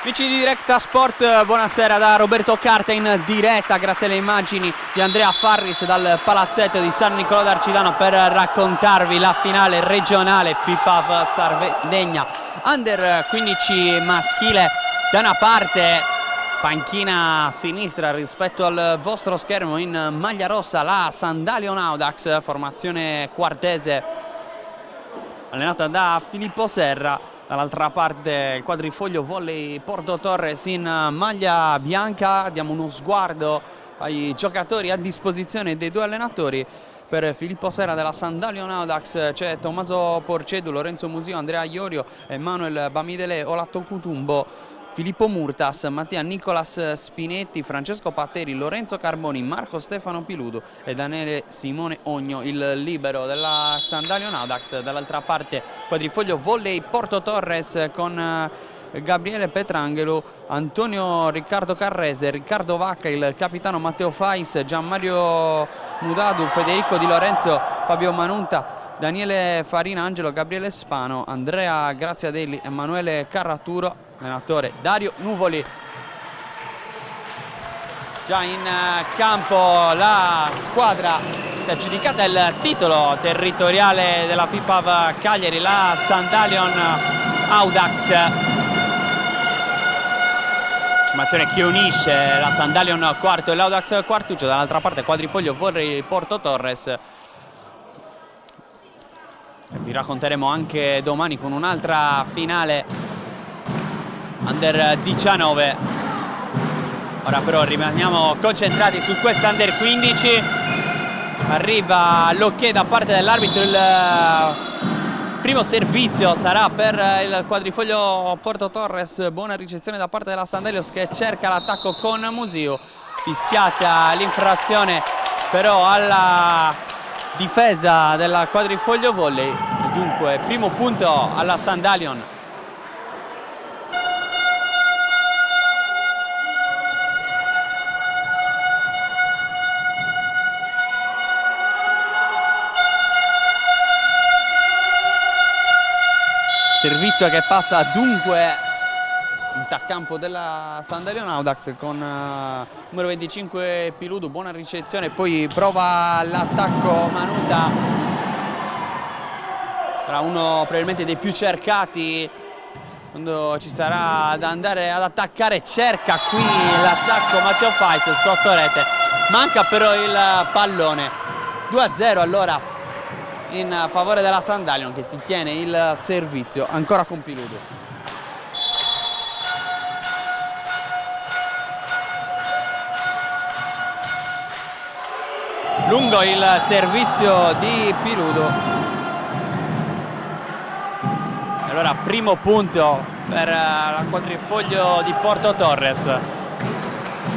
Amici di Directa Sport, buonasera da Roberto Carta in diretta grazie alle immagini di Andrea Farris dal palazzetto di San Nicolò d'Arcidano per raccontarvi la finale regionale FIPAV Sardegna Under 15 maschile. Da una parte, panchina sinistra rispetto al vostro schermo, in maglia rossa la Sandalion Audax, formazione quartese allenata da Filippo Serra. Dall'altra parte il quadrifoglio volley Porto Torres in maglia bianca. Diamo uno sguardo ai giocatori a disposizione dei due allenatori. Per Filippo Serra della Sandalion Audax c'è Tommaso Porcedu, Lorenzo Musio, Andrea Iorio, Emanuel Bamidele, Olatto Cutumbo, Filippo Murtas, Mattia Nicolas Spinetti, Francesco Patteri, Lorenzo Carboni, Marco Stefano Piludo e Daniele Simone Ogno, il libero della Sandalion Audax. Dall'altra parte quadrifoglio volley Porto Torres con Gabriele Petrangelo, Antonio Riccardo Carrese, Riccardo Vacca, il capitano Matteo Fais, Gianmario Mudadu, Federico Di Lorenzo, Fabio Manunta, Daniele Farina, Angelo Gabriele Spano, Andrea Graziadelli, Emanuele Carraturo, allenatore Dario Nuvoli. Già in campo la squadra si è aggiudicata il titolo territoriale della FIPAV Cagliari, la Sandalion Audax. Formazione che unisce la Sandalion quarto e l'Audax quartuccio. Dall'altra parte quadrifoglio volley Porto Torres. Vi racconteremo anche domani con un'altra finale Under 19. Ora però rimaniamo concentrati su questa Under 15. Arriva l'ok da parte dell'arbitro. Il primo servizio sarà per il quadrifoglio Porto Torres. Buona ricezione da parte della Sandelios che cerca l'attacco con Musio. Fischiata l'infrazione però alla difesa del quadrifoglio volley. Dunque primo punto alla Sandalion. Servizio che passa dunque in campo della Sandalion Audax con numero 25 Piludu, buona ricezione, poi prova l'attacco Manuta, tra uno probabilmente dei più cercati quando ci sarà da andare ad attaccare. Cerca qui l'attacco Matteo Fais sotto rete, manca però il pallone. 2-0 allora in favore della Sandalion che si tiene il servizio ancora con Piludo. Lungo il servizio di Piludo. Allora primo punto per il quadrifoglio di Porto Torres.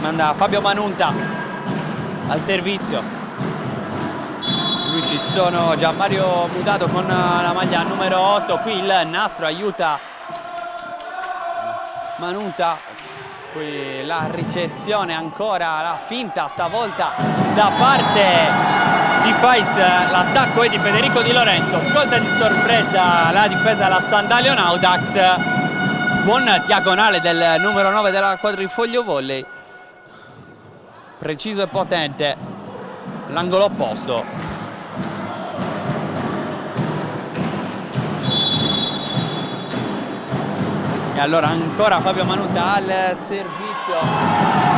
Manda Fabio Manunta al servizio. Lui ci sono Gianmario Mutato con la maglia numero 8, qui il nastro aiuta Manuta, qui la ricezione ancora, la finta stavolta da parte di Fais, l'attacco è di Federico Di Lorenzo, colta di sorpresa la difesa della Sandalion Audax, buon diagonale del numero 9 della quadrifoglio volley, preciso e potente, l'angolo opposto. E allora ancora Fabio Manuta al servizio,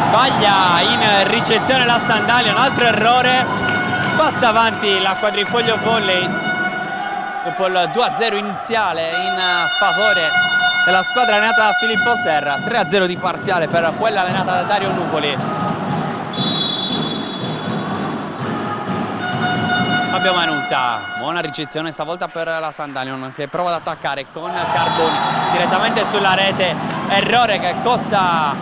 sbaglia in ricezione la Sandalion, un altro errore, passa avanti la quadrifoglio volley dopo il 2-0 iniziale in favore della squadra allenata da Filippo Serra. 3-0 di parziale per quella allenata da Dario Nuvoli. Fabio Manuta, buona ricezione stavolta per la Sandalion che prova ad attaccare con Carboni direttamente sulla rete, errore che costa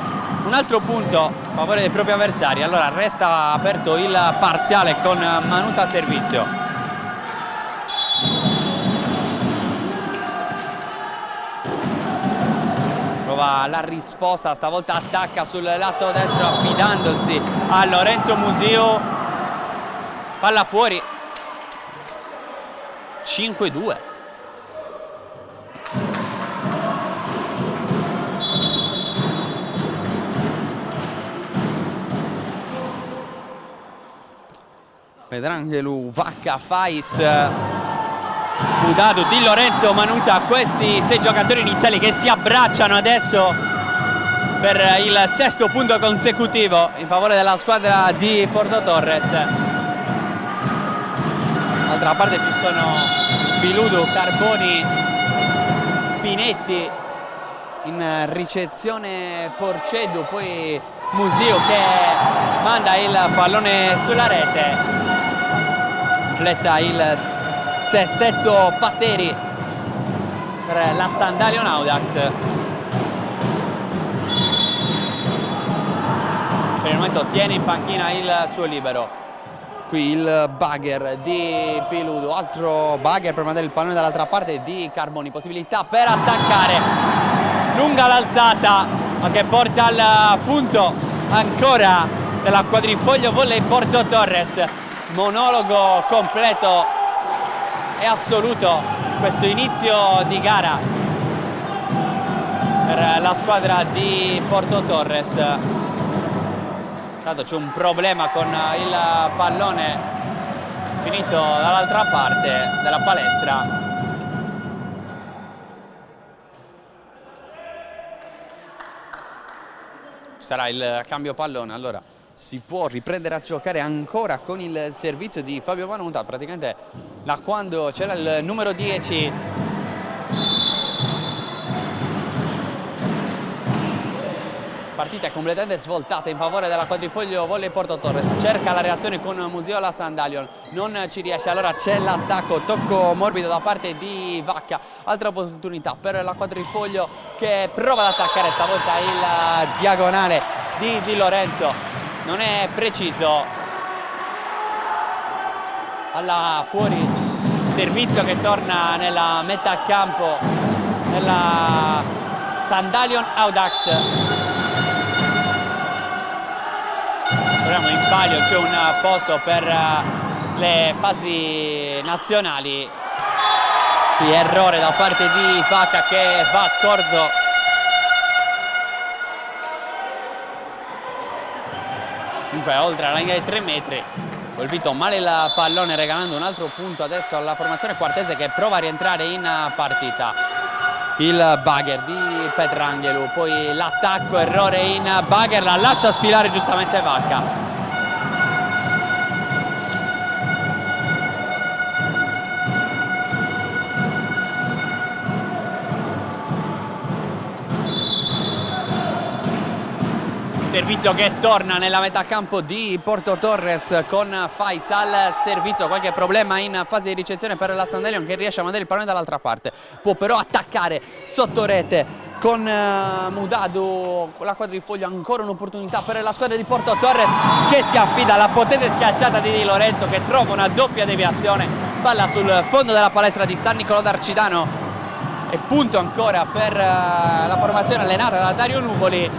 un altro punto a favore dei propri avversari. Allora resta aperto il parziale con Manuta a servizio. Prova la risposta, stavolta attacca sul lato destro affidandosi a Lorenzo Musio, palla fuori. 5-2. Petrangelo, Vacca, Fais, Mudadu, Di Lorenzo, Manuta, questi 6 giocatori iniziali che si abbracciano adesso per il 6º punto consecutivo in favore della squadra di Porto Torres. D'altra parte ci sono Piludu, Carboni, Spinetti, in ricezione Porcedu, poi Musio che manda il pallone sulla rete, completa il sestetto Patteri per la Sandalion Audax. Per il momento tiene in panchina il suo libero. Qui il bugger di Piludu, altro bugger per mandare il pallone dall'altra parte di Carboni, possibilità per attaccare, lunga l'alzata ma che porta al punto ancora della quadrifoglio volley Porto Torres. Monologo completo e assoluto questo inizio di gara per la squadra di Porto Torres. Tanto c'è un problema con il pallone finito dall'altra parte della palestra. Ci sarà il cambio pallone, allora si può riprendere a giocare ancora con il servizio di Fabio Manuta, praticamente da quando c'era il numero 10 partita è completamente svoltata in favore della quadrifoglio volley Porto Torres. Cerca la reazione con Museola Sandalion, non ci riesce, allora c'è l'attacco, tocco morbido da parte di Vacca, altra opportunità per la quadrifoglio che prova ad attaccare, stavolta il diagonale di Di Lorenzo non è preciso, alla fuori servizio che torna nella metà campo della Sandalion Audax. In palio c'è un posto per le fasi nazionali. Qui errore da parte di Vacca che va corto. Comunque oltre la linea dei 3 metri, colpito male il pallone regalando un altro punto adesso alla formazione quartese che prova a rientrare in partita. Il bugger di Petrangelo, poi l'attacco, errore in bugger, la lascia sfilare giustamente Vacca. Servizio che torna nella metà campo di Porto Torres con Fais al servizio, qualche problema in fase di ricezione per la Sandalion che riesce a mandare il pallone dall'altra parte, può però attaccare sotto rete con Mudadu, con la quadrifoglio, ancora un'opportunità per la squadra di Porto Torres che si affida alla potente schiacciata di Di Lorenzo che trova una doppia deviazione, palla sul fondo della palestra di San Nicolò d'Arcidano e punto ancora per la formazione allenata da Dario Nuvoli.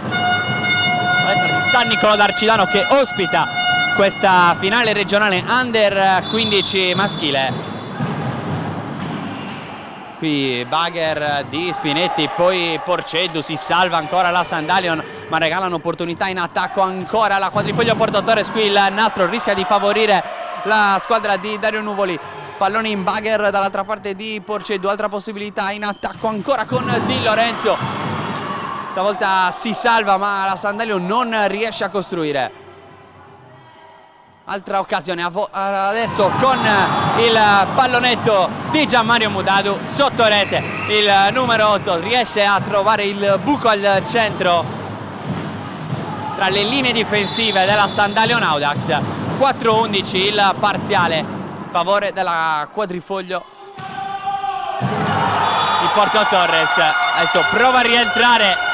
Di San Nicolò d'Arcidano che ospita questa finale regionale under 15 maschile. Qui bugger di Spinetti, poi Porcedu, si salva ancora la Sandalion ma regala un'opportunità in attacco ancora la quadrifoglio Porto Torres. Qui il nastro rischia di favorire la squadra di Dario Nuvoli, pallone in bugger dall'altra parte di Porcedu, altra possibilità in attacco ancora con Di Lorenzo. Stavolta si salva ma la Sandalion non riesce a costruire. Altra occasione adesso con il pallonetto di Gianmario Mudadu sotto rete. Il numero 8 riesce a trovare il buco al centro tra le linee difensive della Sandalion Audax. 4-11 il parziale in favore della quadrifoglio di Porto Torres. Adesso prova a rientrare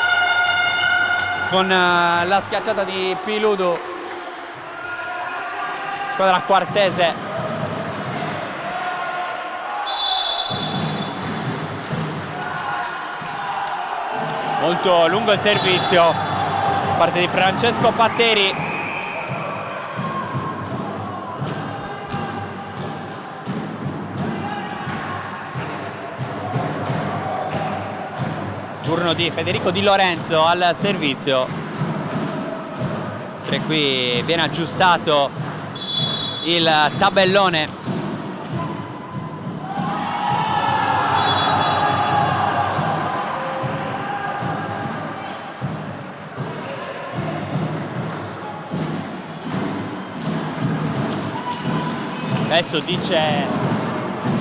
con la schiacciata di Piludu, squadra quartese. Molto lungo il servizio da parte di Francesco Patteri. Turno di Federico Di Lorenzo al servizio. E qui viene aggiustato il tabellone. Adesso dice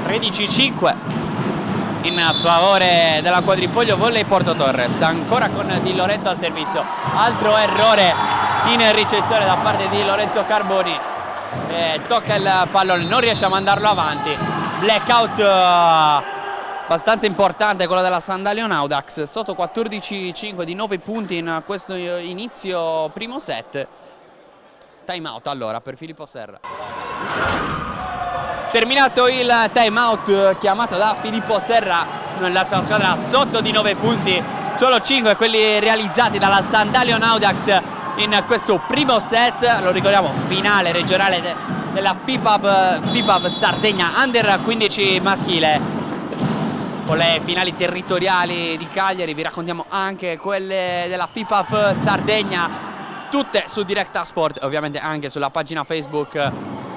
13-5 in favore della Quadrifoglio Volley Porto Torres, ancora con Di Lorenzo al servizio. Altro errore in ricezione da parte di Lorenzo Carboni, tocca il pallone, non riesce a mandarlo avanti. Blackout abbastanza importante quello della San Dalion Audax, sotto 14-5 di 9 punti in questo inizio primo set. Time out allora per Filippo Serra. Terminato il time out chiamato da Filippo Serra, la sua squadra sotto di 9 punti, solo 5 quelli realizzati dalla San Dalion Audax in questo primo set. Lo ricordiamo, finale regionale della FIPAB Sardegna Under 15 maschile. Con le finali territoriali di Cagliari vi raccontiamo anche quelle della FIPAB Sardegna, tutte su Directa Sport, ovviamente anche sulla pagina Facebook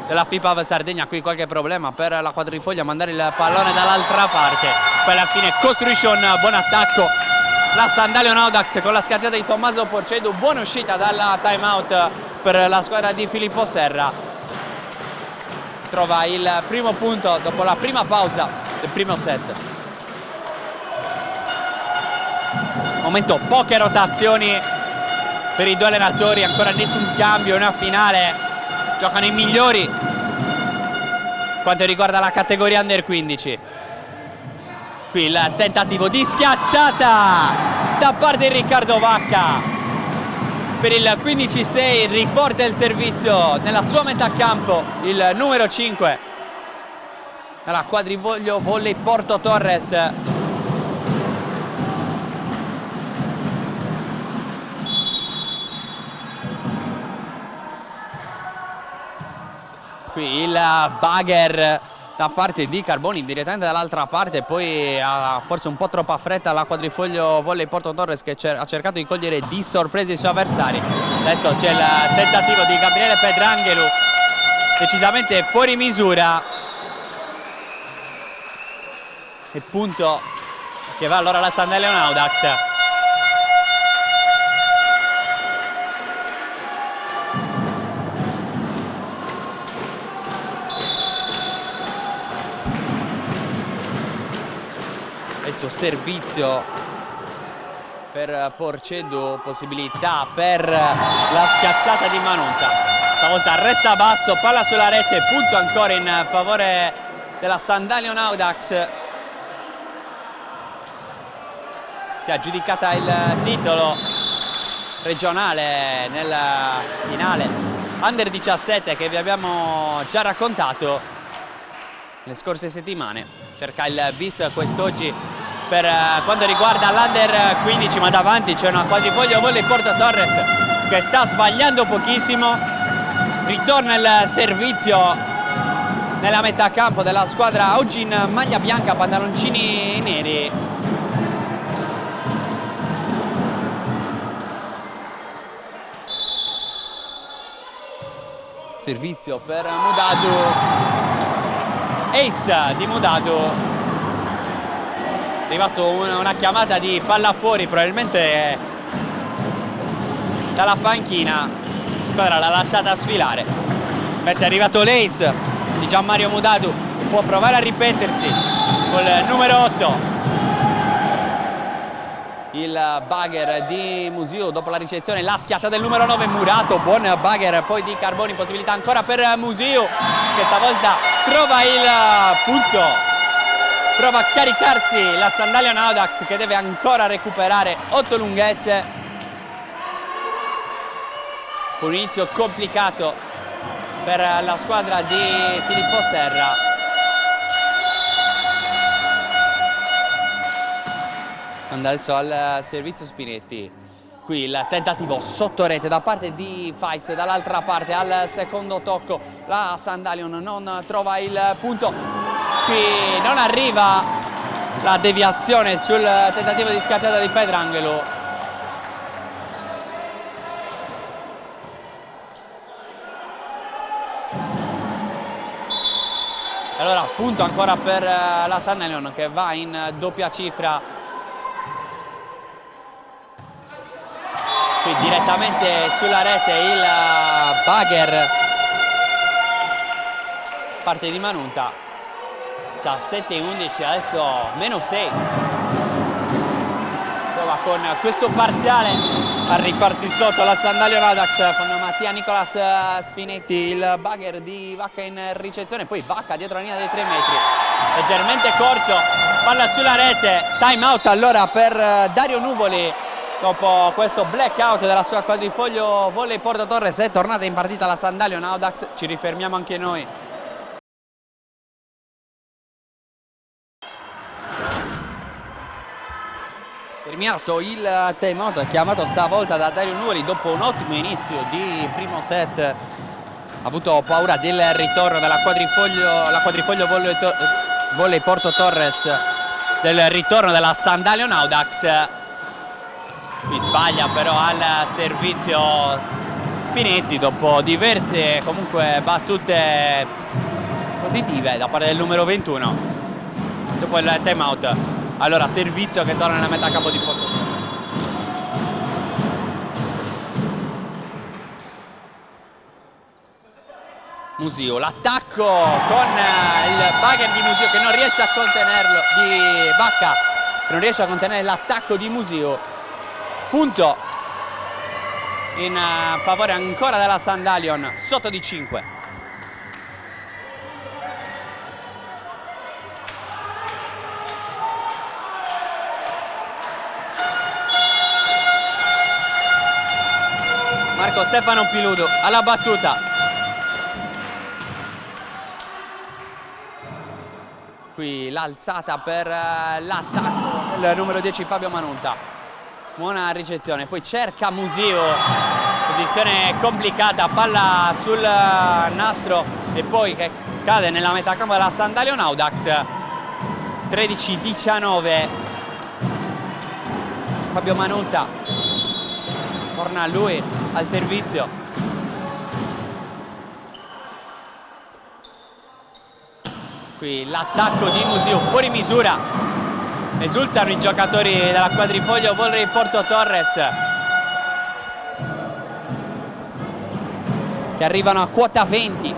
della FIPAB Sardegna. Qui qualche problema per la Quadrifoglio a mandare il pallone dall'altra parte, poi alla fine costruisce un buon attacco la San Dalion Audax con la schiacciata di Tommaso Porcedu. Buona uscita dalla time out per la squadra di Filippo Serra, trova il primo punto dopo la prima pausa del primo set. Momento poche rotazioni per i due allenatori, ancora nessun cambio, una finale, giocano i migliori quanto riguarda la categoria Under 15. Qui il tentativo di schiacciata da parte di Riccardo Vacca per il 15-6, riporta il servizio nella sua metà campo il numero 5 dalla Quadrifoglio Volley Porto Torres. Qui il bugger da parte di Carboni direttamente dall'altra parte, poi ha forse un po' troppa fretta la Quadrifoglio Volley Porto Torres, che ha cercato di cogliere di sorpresa i suoi avversari. Adesso c'è il tentativo di Gabriele Petrangelo, decisamente fuori misura, e punto che va allora alla San Dalion Audax. Adesso servizio per Porcedu, possibilità per la schiacciata di Manunta, stavolta resta basso, palla sulla rete, punto ancora in favore della San Dalion Audax. Si è aggiudicata il titolo regionale nel finale Under 17 che vi abbiamo già raccontato le scorse settimane. Cerca il bis quest'oggi per quanto riguarda l'Under 15, ma davanti c'è una Quadrifoglio Volley Porto Torres che sta sbagliando pochissimo. Ritorna il servizio nella metà campo della squadra oggi in maglia bianca, pantaloncini neri. Servizio per Mudadu, ace di Mudadu, è arrivato una chiamata di palla fuori, probabilmente dalla panchina, la squadra l'ha lasciata sfilare, invece è arrivato l'ace di Gianmario Mudadu, che può provare a ripetersi col numero 8. Il bugger di Musiu dopo la ricezione, la schiaccia del numero 9 Murato, buon bugger poi di Carboni, possibilità ancora per Musiu che stavolta trova il punto, prova a caricarsi la San Dalion Audax che deve ancora recuperare 8 lunghezze. Un inizio complicato per la squadra di Filippo Serra. Adesso al servizio Spinetti, qui il tentativo sotto rete da parte di Fais, dall'altra parte al secondo tocco la San Dalion non trova il punto, qui non arriva la deviazione sul tentativo di schiacciata di Petrangelo. Allora punto ancora per la Sandalion che va in doppia cifra. Qui direttamente sulla rete il bugger parte di Manunta. 17-11, adesso meno 6. Prova con questo parziale a rifarsi sotto la Sandalion Audax con Mattia Nicolas Spinetti, il bugger di Vacca in ricezione, poi Vacca dietro la linea dei 3 metri, leggermente corto, palla sulla rete, time out allora per Dario Nuvoli. Dopo questo blackout della sua quadrifoglio volley Porto Torres è tornata in partita la Sandalion Audax, ci rifermiamo anche noi. Terminato il timeout chiamato stavolta da Dario Nuvoli dopo un ottimo inizio di primo set, ha avuto paura del ritorno della quadrifoglio volley Porto Torres, del ritorno della Sandalion Audax. Qui sbaglia però al servizio Spinetti dopo diverse comunque battute positive da parte del numero 21 dopo il timeout. Allora servizio che torna nella metà campo di Porto. Musio, l'attacco con il bugger di Musio che non riesce a contenerlo, di Vacca che non riesce a contenere l'attacco di Musio. Punto in favore ancora della Sandalion, sotto di 5. Marco Stefano Piludo alla battuta. Qui l'alzata per l'attacco del numero 10 Fabio Manunta. Buona ricezione, poi cerca Musio, posizione complicata, palla sul nastro e poi che cade nella metà campo della Sandalion Audax. 13-19. Fabio Manunta torna lui al servizio. Qui l'attacco di Musio fuori misura. Esultano i giocatori della quadrifoglio volley Porto Torres che arrivano a quota 20.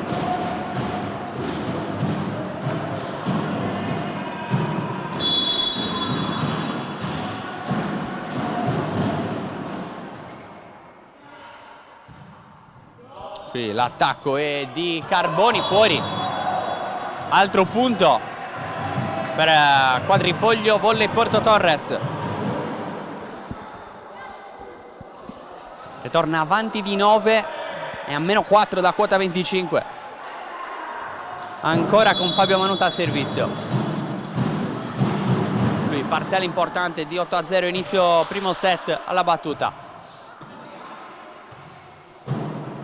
Qui l'attacco è di Carboni fuori. Altro punto per quadrifoglio volley Porto Torres che torna avanti di 9 e a meno 4 da quota 25. Ancora con Fabio Manunta al servizio. Lui parziale importante di 8-0 inizio primo set alla battuta.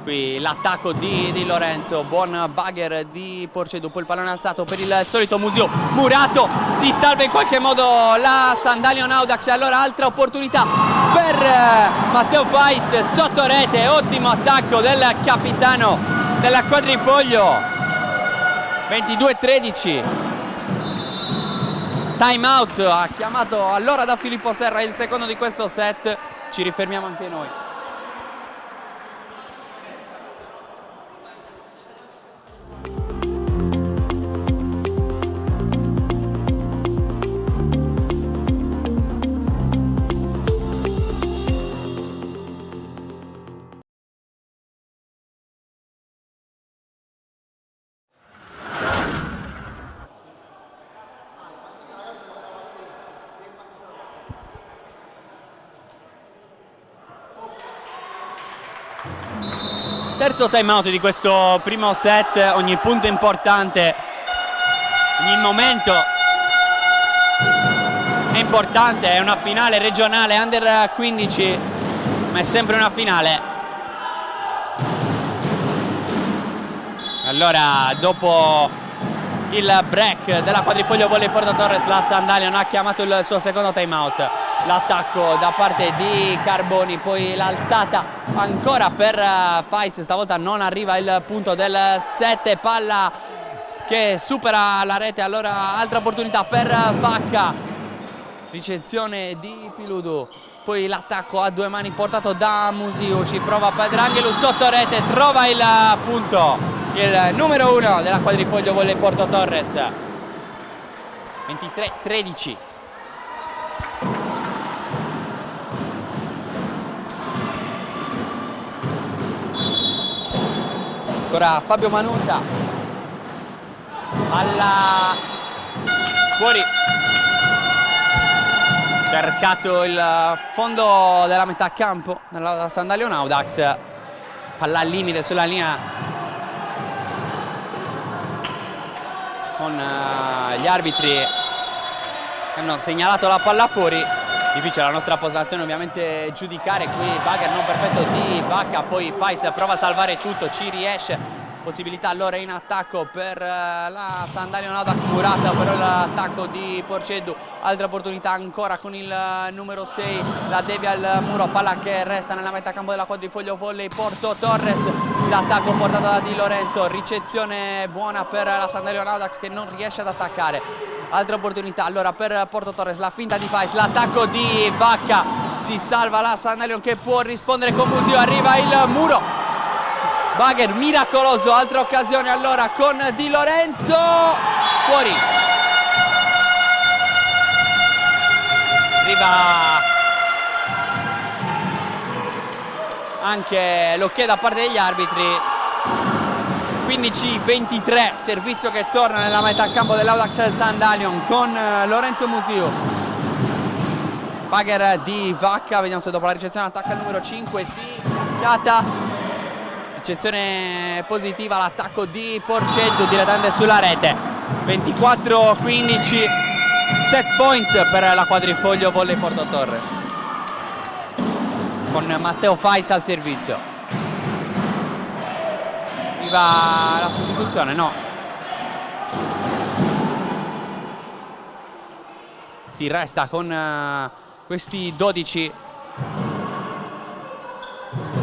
Qui l'attacco di Lorenzo, buon bugger di Porcedu, poi il pallone alzato per il solito Musio. Murato, si salva in qualche modo la Sandalion Audax e allora altra opportunità per Matteo Fais sotto rete, ottimo attacco del capitano della quadrifoglio. 22-13. Time out ha chiamato allora da Filippo Serra il secondo di questo set, ci rifermiamo anche noi. Terzo time out di questo primo set, ogni punto importante, ogni momento è importante, è una finale regionale under 15, ma è sempre una finale. Allora, dopo il break della quadrifoglio volley Porto Torres, la Sandalion ha chiamato il suo secondo time out. L'attacco da parte di Carboni, poi l'alzata ancora per Fais, stavolta non arriva il punto del 7, palla che supera la rete. Allora altra opportunità per Vacca, ricezione di Piludu, poi l'attacco a due mani portato da Musiu, ci prova Pedranghelus sotto rete, trova il punto il numero 1 della quadrifoglio volley Porto Torres. 23-13. Ancora Fabio Manutta alla fuori, cercato il fondo della metà campo della Sandalion Audax, palla al limite sulla linea con gli arbitri che hanno segnalato la palla fuori. Difficile la nostra postazione ovviamente giudicare, qui Bagher non perfetto di Vacca, poi Fais prova a salvare tutto, ci riesce. Possibilità allora in attacco per la Sandalion Audax, murata però l'attacco di Porceddu, altra opportunità ancora con il numero 6, la devia al muro, palla che resta nella metà campo della quadrifoglio volley Porto Torres, l'attacco portato da Di Lorenzo, ricezione buona per la Sandalion Audax che non riesce ad attaccare. Altra opportunità allora per Porto Torres, la finta di Fais, l'attacco di Vacca, si salva la Sandalion che può rispondere con Musiu, arriva il muro. Bagher miracoloso, altra occasione allora con Di Lorenzo, fuori. Arriva anche l'ok da parte degli arbitri. 15-23, servizio che torna nella metà campo dell'Audax Sandalion con Lorenzo Musiu. Bagher di Vacca, vediamo se dopo la ricezione attacca il numero 5, sì, schiata. Ricezione positiva, l'attacco di Porceddu direttamente sulla rete. 24-15, set point per la quadrifoglio volley Porto Torres con Matteo Fais al servizio. Arriva la sostituzione, no, si resta con questi 12.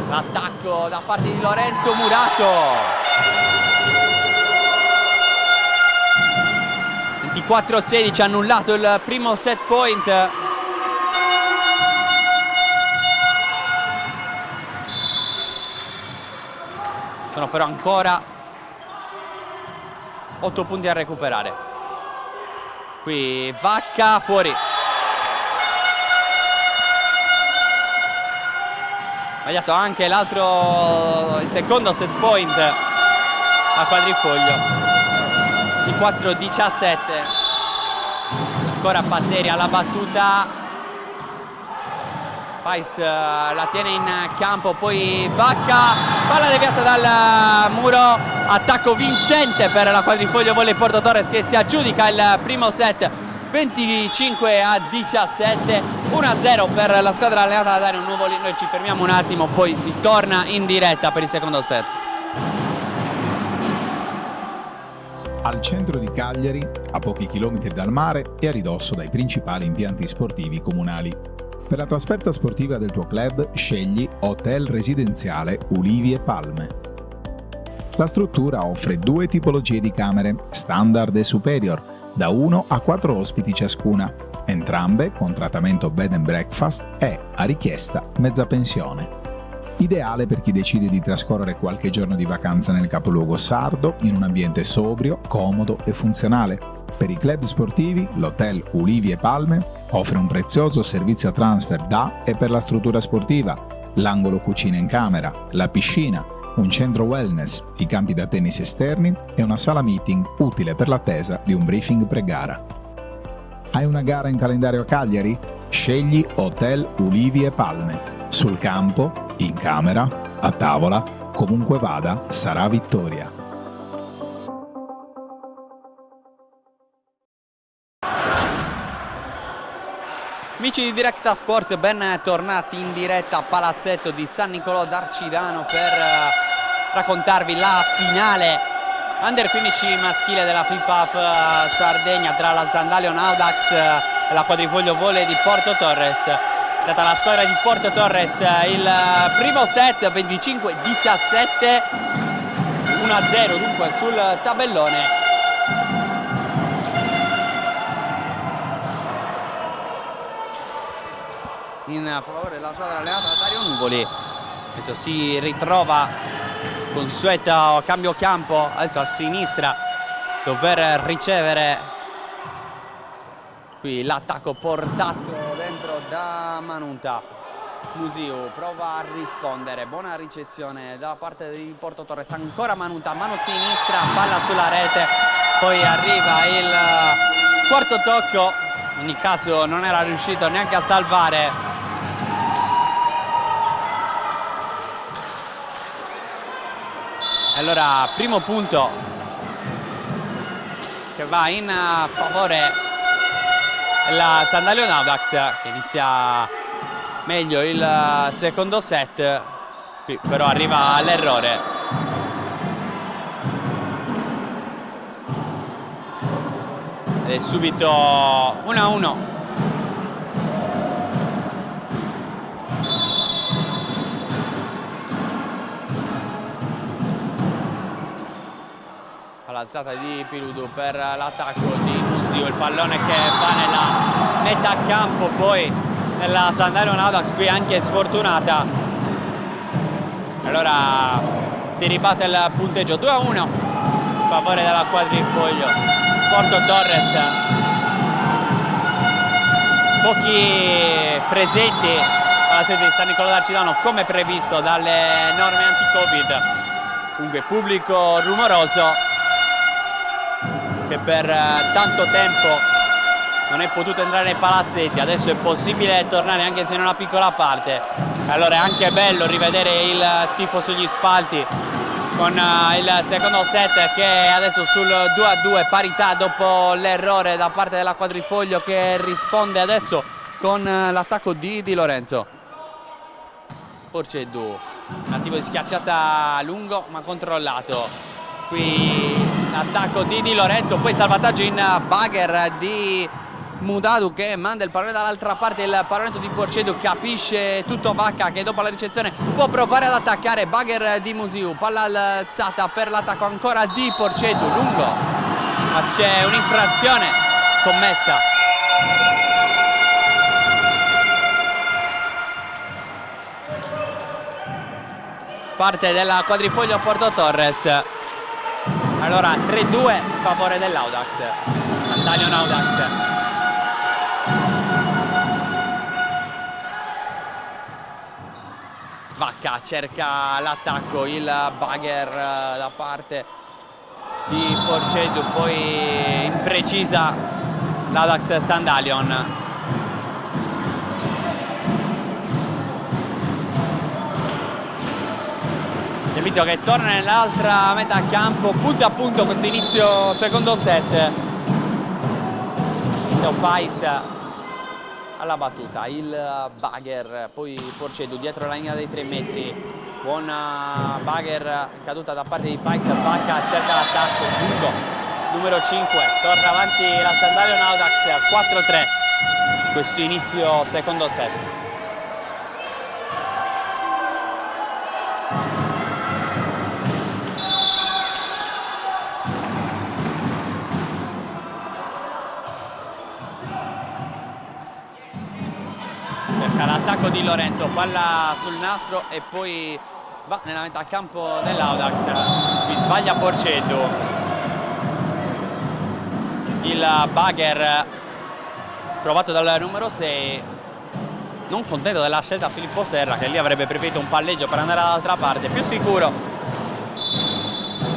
L'attacco da parte di Lorenzo, murato. 24-16, annullato il primo set point. Sono però ancora 8 punti a recuperare. Qui Vacca, fuori. Sbagliato anche il secondo set point a quadrifoglio. 24-17. Ancora Batteri alla battuta. Fais la tiene in campo, poi Vacca, palla deviata dal muro, attacco vincente per la quadrifoglio volley Porto Torres che si aggiudica il primo set. 25-17, 1-0 per la squadra allenata da Dario Nuvoli. Noi ci fermiamo un attimo, poi si torna in diretta per il secondo set. Al centro di Cagliari, a pochi chilometri dal mare e a ridosso dai principali impianti sportivi comunali. Per la trasferta sportiva del tuo club scegli Hotel Residenziale Ulivi e Palme. La struttura offre 2 tipologie di camere, standard e superior, da 1 a 4 ospiti ciascuna, entrambe con trattamento bed and breakfast e, a richiesta, mezza pensione. Ideale per chi decide di trascorrere qualche giorno di vacanza nel capoluogo sardo in un ambiente sobrio, comodo e funzionale. Per i club sportivi, l'Hotel Ulivi e Palme offre un prezioso servizio transfer da e per la struttura sportiva, l'angolo cucina in camera, la piscina, un centro wellness, i campi da tennis esterni e una sala meeting utile per l'attesa di un briefing pre-gara. Hai una gara in calendario a Cagliari? Scegli Hotel Ulivi e Palme. Sul campo, in camera, a tavola, comunque vada, sarà vittoria. Amici di Directa Sport, ben tornati in diretta a Palazzetto di San Nicolò d'Arcidano per raccontarvi la finale Under 15 maschile della FIPAF Sardegna tra la Sandalion Audax e la quadrifoglio volley di Porto Torres. Data la squadra di Porto Torres il primo set 25-17, 1-0 dunque sul tabellone. in favore della squadra allenata da Dario Nuvoli. Adesso si ritrova consueto cambio campo, adesso a sinistra dover ricevere qui l'attacco portato dentro da Manunta. Musiu prova a rispondere, buona ricezione da parte di Porto Torres, ancora Manunta, mano sinistra, palla sulla rete, poi arriva il quarto tocco, in ogni caso non era riuscito neanche a salvare. Allora primo punto che va in favore della Sandalion Audax, che inizia meglio il secondo set, qui però arriva all'errore. Ed è subito 1-1. All'alzata di Piludu per l'attacco di Musiu, il pallone che va nella metà campo poi nella Sandalion Audax, qui anche sfortunata. Allora si ribatte il punteggio 2-1 in favore della quadrifoglio. Porto Torres, pochi presenti alla sede di San Nicolò d'Arcidano come previsto dalle norme anti-Covid, comunque pubblico rumoroso che per tanto tempo non è potuto entrare nei palazzetti, adesso è possibile tornare anche se in una piccola parte. Allora è anche bello rivedere il tifo sugli spalti con il secondo set che è adesso sul 2-2, parità dopo l'errore da parte della quadrifoglio, che risponde adesso con l'attacco di Di Lorenzo. Porceddu, un attimo di schiacciata lungo ma controllato. Qui l'attacco di Di Lorenzo, poi salvataggio in bugger di Mudadu che manda il pallone dall'altra parte. Il pallonetto di Porceddu, capisce tutto Vacca che dopo la ricezione può provare ad attaccare. Bugger di Musiu, palla alzata per l'attacco ancora di Porceddu, lungo, ma c'è un'infrazione commessa. Parte della quadrifoglio Porto Torres. Allora 3-2 in favore dell'Audax, Sandalion Audax. Vacca cerca l'attacco, il bugger da parte di Porceddu, poi imprecisa l'Audax Sandalion. Servizio che torna nell'altra metà campo, punto a punto questo inizio secondo set. Fais alla battuta, il bugger, poi Porceddu dietro la linea dei 3 metri, buona bugger caduta da parte di Fais. Vacca cerca l'attacco, lungo, numero 5, torna avanti la Sandalion Audax 4-3 questo inizio secondo set. L'attacco di Lorenzo, palla sul nastro e poi va nella metà campo dell'Audax. Qui sbaglia Porceddu, il bugger provato dal numero 6, non contento della scelta Filippo Serra, che lì avrebbe preferito un palleggio per andare dall'altra parte, più sicuro,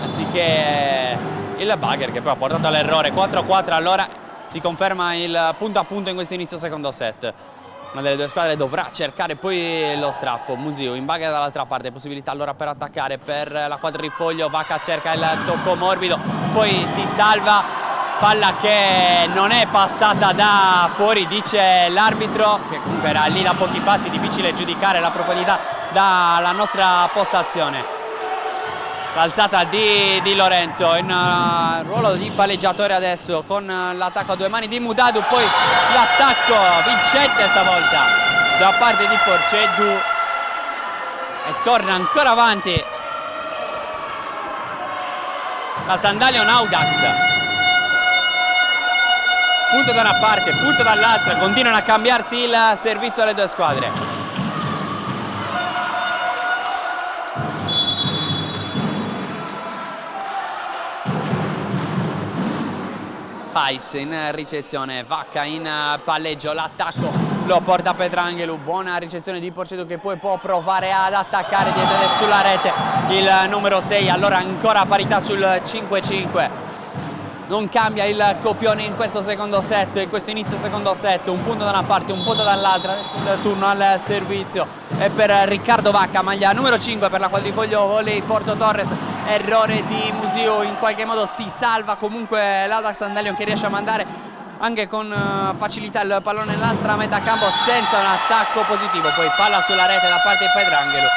anziché il bugger che poi ha portato all'errore. 4-4, allora si conferma il punto a punto in questo inizio secondo set. Una delle due squadre dovrà cercare poi lo strappo. Musiu in bugger dall'altra parte, possibilità allora per attaccare per la quadrifoglio. Vacca cerca il tocco morbido, poi si salva, palla che non è passata da fuori, dice l'arbitro, che comunque era lì da pochi passi, difficile giudicare la profondità dalla nostra postazione. L'alzata di Lorenzo in ruolo di palleggiatore adesso con l'attacco a due mani di Mudadu, poi l'attacco vincente stavolta da parte di Porceddu e torna ancora avanti la Sandalion Audax. punto da una parte, punto dall'altra, continuano a cambiarsi il servizio alle due squadre. Fais in ricezione, Vacca in palleggio, l'attacco lo porta Petrangelo, buona ricezione di Porcedo che poi può provare ad attaccare dietro sulla rete il numero 6, allora ancora parità sul 5-5. Non cambia il copione in questo secondo set, in questo inizio secondo set, un punto da una parte, un punto dall'altra, il turno al servizio è per Riccardo Vacca, maglia numero 5 per la quadrifoglio volley Porto Torres, errore di Musio, in qualche modo si salva comunque l'Audax Sandalion che riesce a mandare anche con facilità il pallone nell'altra metà campo senza un attacco positivo, poi palla sulla rete da parte di Petrangelo,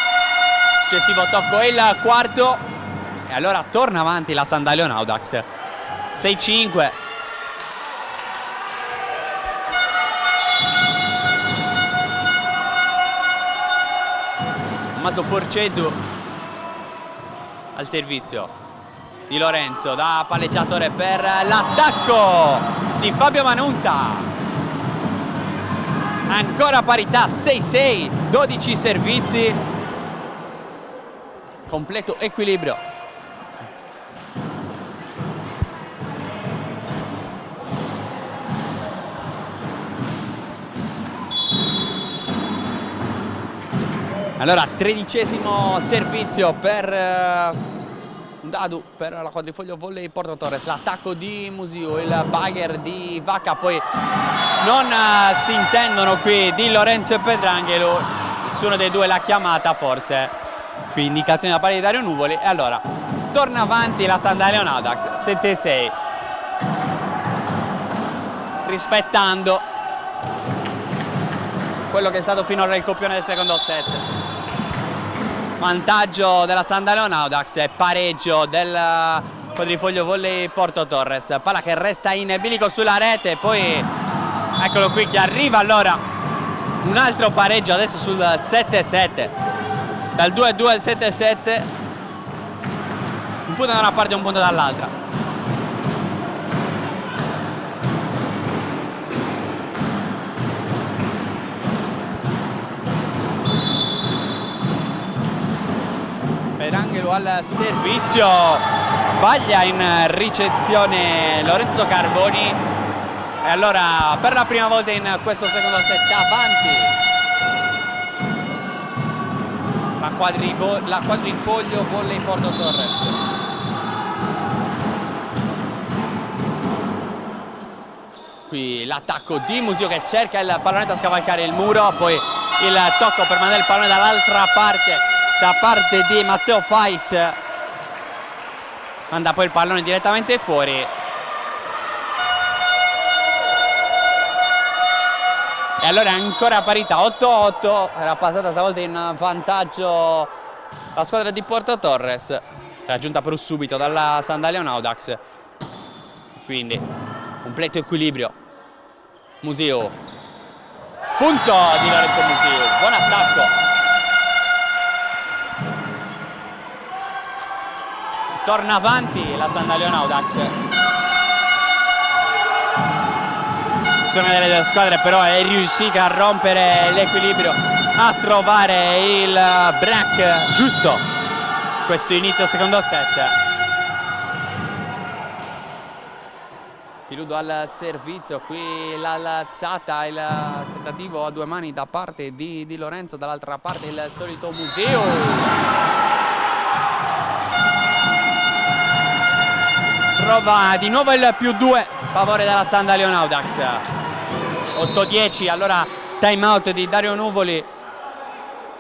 successivo tocco il quarto e allora torna avanti la Sandalion Audax. 6-5. Tommaso Porcedo al servizio di Lorenzo da palleggiatore per l'attacco di Fabio Manunta. Ancora parità 6-6, 12 servizi, completo equilibrio. Allora, 13° servizio per Dadu, per la quadrifoglio volley Porto Torres, l'attacco di Musio, il bagger di Vacca, poi non si intendono qui di Lorenzo e Petrangelo, nessuno dei due l'ha chiamata forse, qui indicazione da parte di Dario Nuvoli e allora torna avanti la Sandalion Audax, 7-6, rispettando quello che è stato finora il copione del secondo set. Vantaggio della Sandalion Audax e pareggio del quadrifoglio volley Porto Torres, palla che resta in bilico sulla rete, poi eccolo qui che arriva allora un altro pareggio adesso sul 7-7, dal 2-2 al 7-7, un punto da una parte e un punto dall'altra. Petrangelo al servizio, sbaglia in ricezione Lorenzo Carboni e allora per la prima volta in questo secondo set avanti la quadrifoglio volley Porto Torres. Qui l'attacco di Musio che cerca il pallone a scavalcare il muro, poi il tocco per mandare il pallone dall'altra parte da parte di Matteo Fais, manda poi il pallone direttamente fuori e allora ancora parità 8-8, era passata stavolta in vantaggio la squadra di Porto Torres, raggiunta però subito dalla Sandalion Audax, quindi completo equilibrio. Museo, punto di Lorenzo Museo, buon attacco. Torna avanti la Sandalion Audax. Nessuna delle due squadre però è riuscita a rompere l'equilibrio, a trovare il break giusto questo inizio secondo set. Piludo al servizio, qui l'alzata, il tentativo a due mani da parte di Lorenzo, dall'altra parte il solito Museo. Trova di nuovo il +2 a favore della Sandalion Audax. 8-10, allora time out di Dario Nuvoli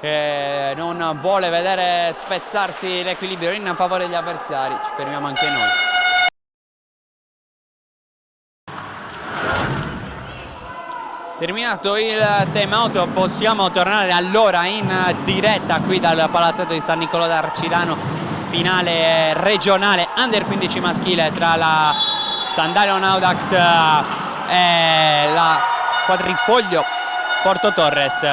che non vuole vedere spezzarsi l'equilibrio in favore degli avversari, ci fermiamo anche noi. Terminato il time out possiamo tornare allora in diretta qui dal palazzetto di San Niccolò d'Arcidano, finale regionale under 15 maschile tra la Sandalion Audax e la quadrifoglio Porto Torres.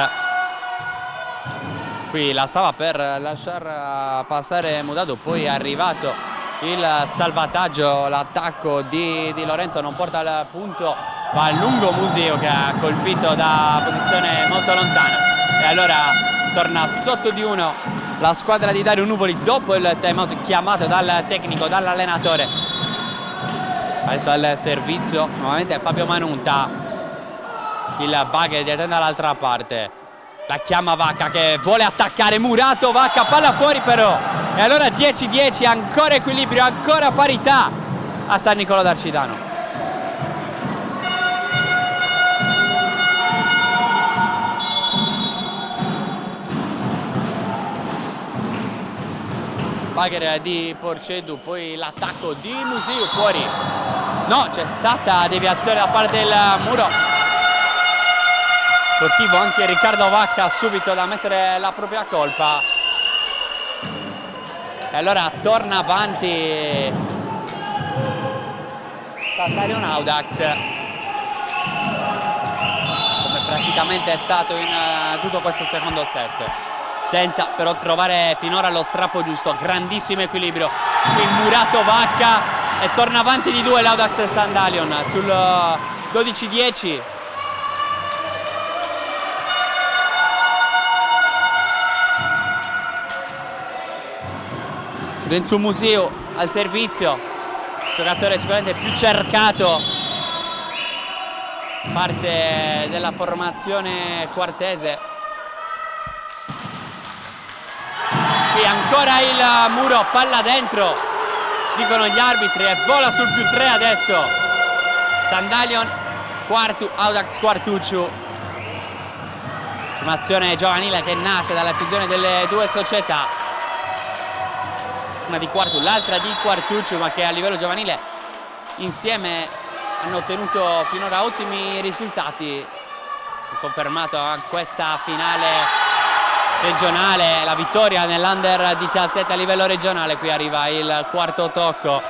Qui la stava per lasciar passare Mudado, poi è arrivato il salvataggio, l'attacco di Lorenzo non porta al punto va a lungo Museo che ha colpito da posizione molto lontana, e allora torna sotto di 1 la squadra di Dario Nuvoli dopo il timeout chiamato dal tecnico, dall'allenatore. Adesso al servizio nuovamente Fabio Manunta, il bugger attende dall'altra parte, la chiama Vacca che vuole attaccare Murato, Vacca, palla fuori però, e allora 10-10, ancora equilibrio, ancora parità a San Nicolò d'Arcidano. Bagher di Porcedu, poi l'attacco di Museo fuori, no, c'è stata deviazione da parte del muro sportivo, anche Riccardo Vacca subito da mettere la propria colpa, e allora torna avanti Sandalion Audax, come praticamente è stato in tutto questo secondo set, senza però trovare finora lo strappo giusto. Grandissimo equilibrio, il Murato Vacca, e torna avanti di 2 l'Audax Sandalion sul 12-10. Renzo Museo al servizio, giocatore sicuramente più cercato, parte della formazione quartese. Qui ancora il muro, palla dentro, dicono gli arbitri, e vola sul più 3 adesso Sandalion Audax Quartucciu, formazione giovanile che nasce dalla fusione delle due società, una di Quartu, l'altra di Quartucciu, ma che a livello giovanile insieme hanno ottenuto finora ottimi risultati, confermato a questa finale regionale, la vittoria nell'Under 17 a livello regionale. Qui arriva il quarto tocco,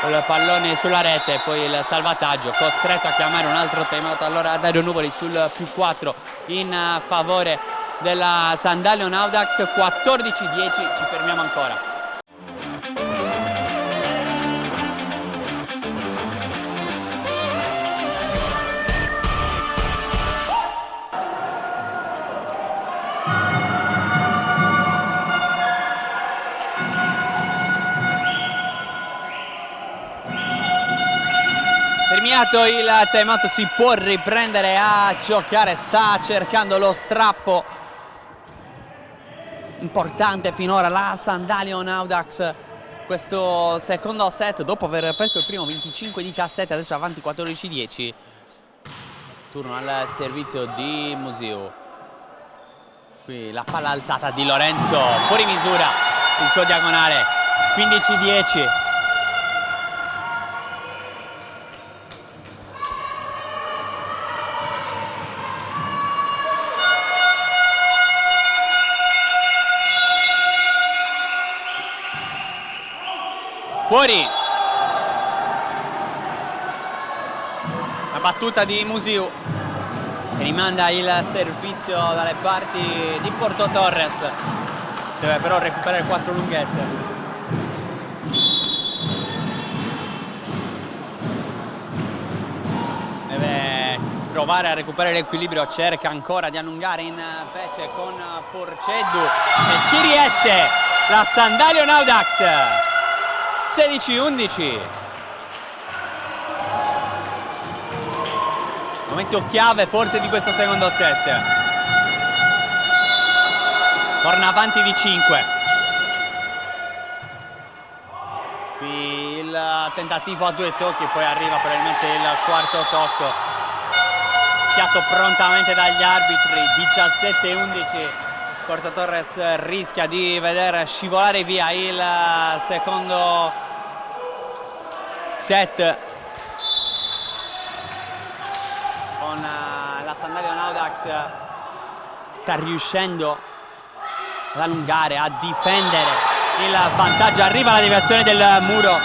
il pallone sulla rete, poi il salvataggio, costretto a chiamare un altro timeout allora Dario Nuvoli sul più 4 in favore della Sandalion Audax. 14-10, ci fermiamo ancora. Terminato il timeout, si può riprendere a giocare, sta cercando lo strappo importante finora la Sandalion Audax questo secondo set, dopo aver perso il primo 25-17, adesso avanti 14-10. Turno al servizio di Museo, qui la palla alzata di Lorenzo, fuori misura il suo diagonale. 15-10. Fuori, la battuta di Museo che rimanda il servizio dalle parti di Porto Torres, deve però recuperare 4 lunghezze. Deve provare a recuperare l'equilibrio, cerca ancora di allungare invece con Porcedu e ci riesce la Sandalion Audax. 16-11. Momento chiave forse di questo secondo set. Torna avanti di 5. Qui il tentativo a 2 tocchi, poi arriva probabilmente il quarto tocco. Schiato prontamente dagli arbitri. 17-11. Porto Torres rischia di vedere scivolare via il secondo set con la Sandalion Audax sta riuscendo ad allungare, a difendere il vantaggio. Arriva la deviazione del muro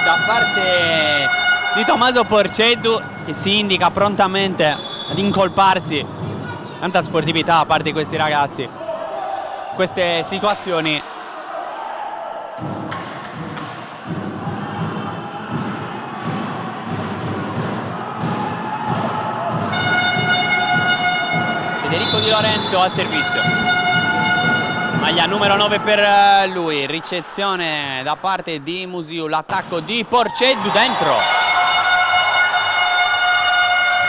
da parte di Tommaso Porcedu, che si indica prontamente ad incolparsi. Tanta sportività da parte di questi ragazzi. Queste situazioni Di Lorenzo al servizio. Maglia numero 9 per lui, ricezione da parte di Musiu, l'attacco di Porceddu dentro.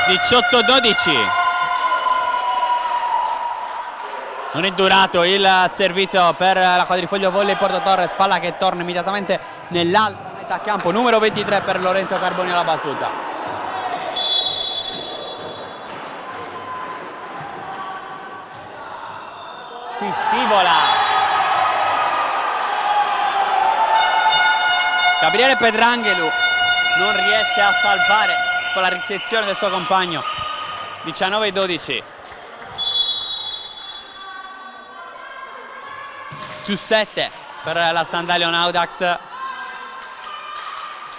18-12. Non è durato il servizio per la quadrifoglio volley Porto Torres, palla che torna immediatamente nell'altra metà campo, numero 23 per Lorenzo Carboni alla battuta. Qui scivola Gabriele Petrangelo, non riesce a salvare con la ricezione del suo compagno. 19-12. Più 7 per la Sandalion Audax.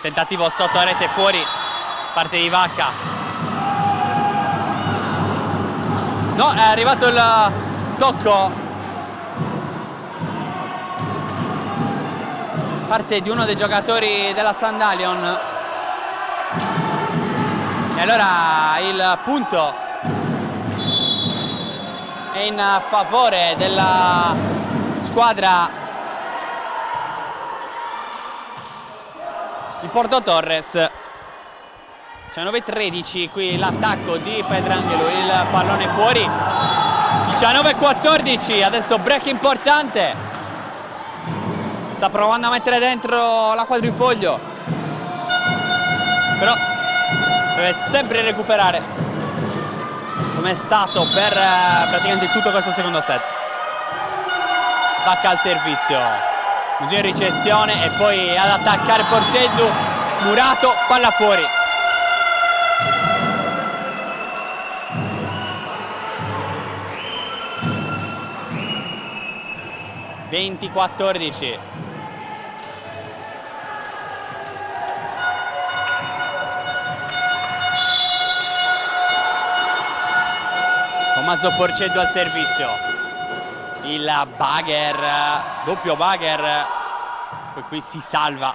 Tentativo sotto la rete, fuori, parte di Vacca. No, è arrivato il tocco, parte di uno dei giocatori della Sandalion. E allora il punto è in favore della squadra di Porto Torres. 19-13, qui l'attacco di Petrangelo, il pallone fuori. 19-14, adesso break importante. Sta provando a mettere dentro la quadrifoglio, però deve sempre recuperare, come è stato per praticamente tutto questo secondo set. Vacca al servizio, Musiu in ricezione e poi ad attaccare Porceddu. Murato, palla fuori. (20-14). Tommaso Porceddu al servizio. Il bugger, doppio bugger, poi qui si salva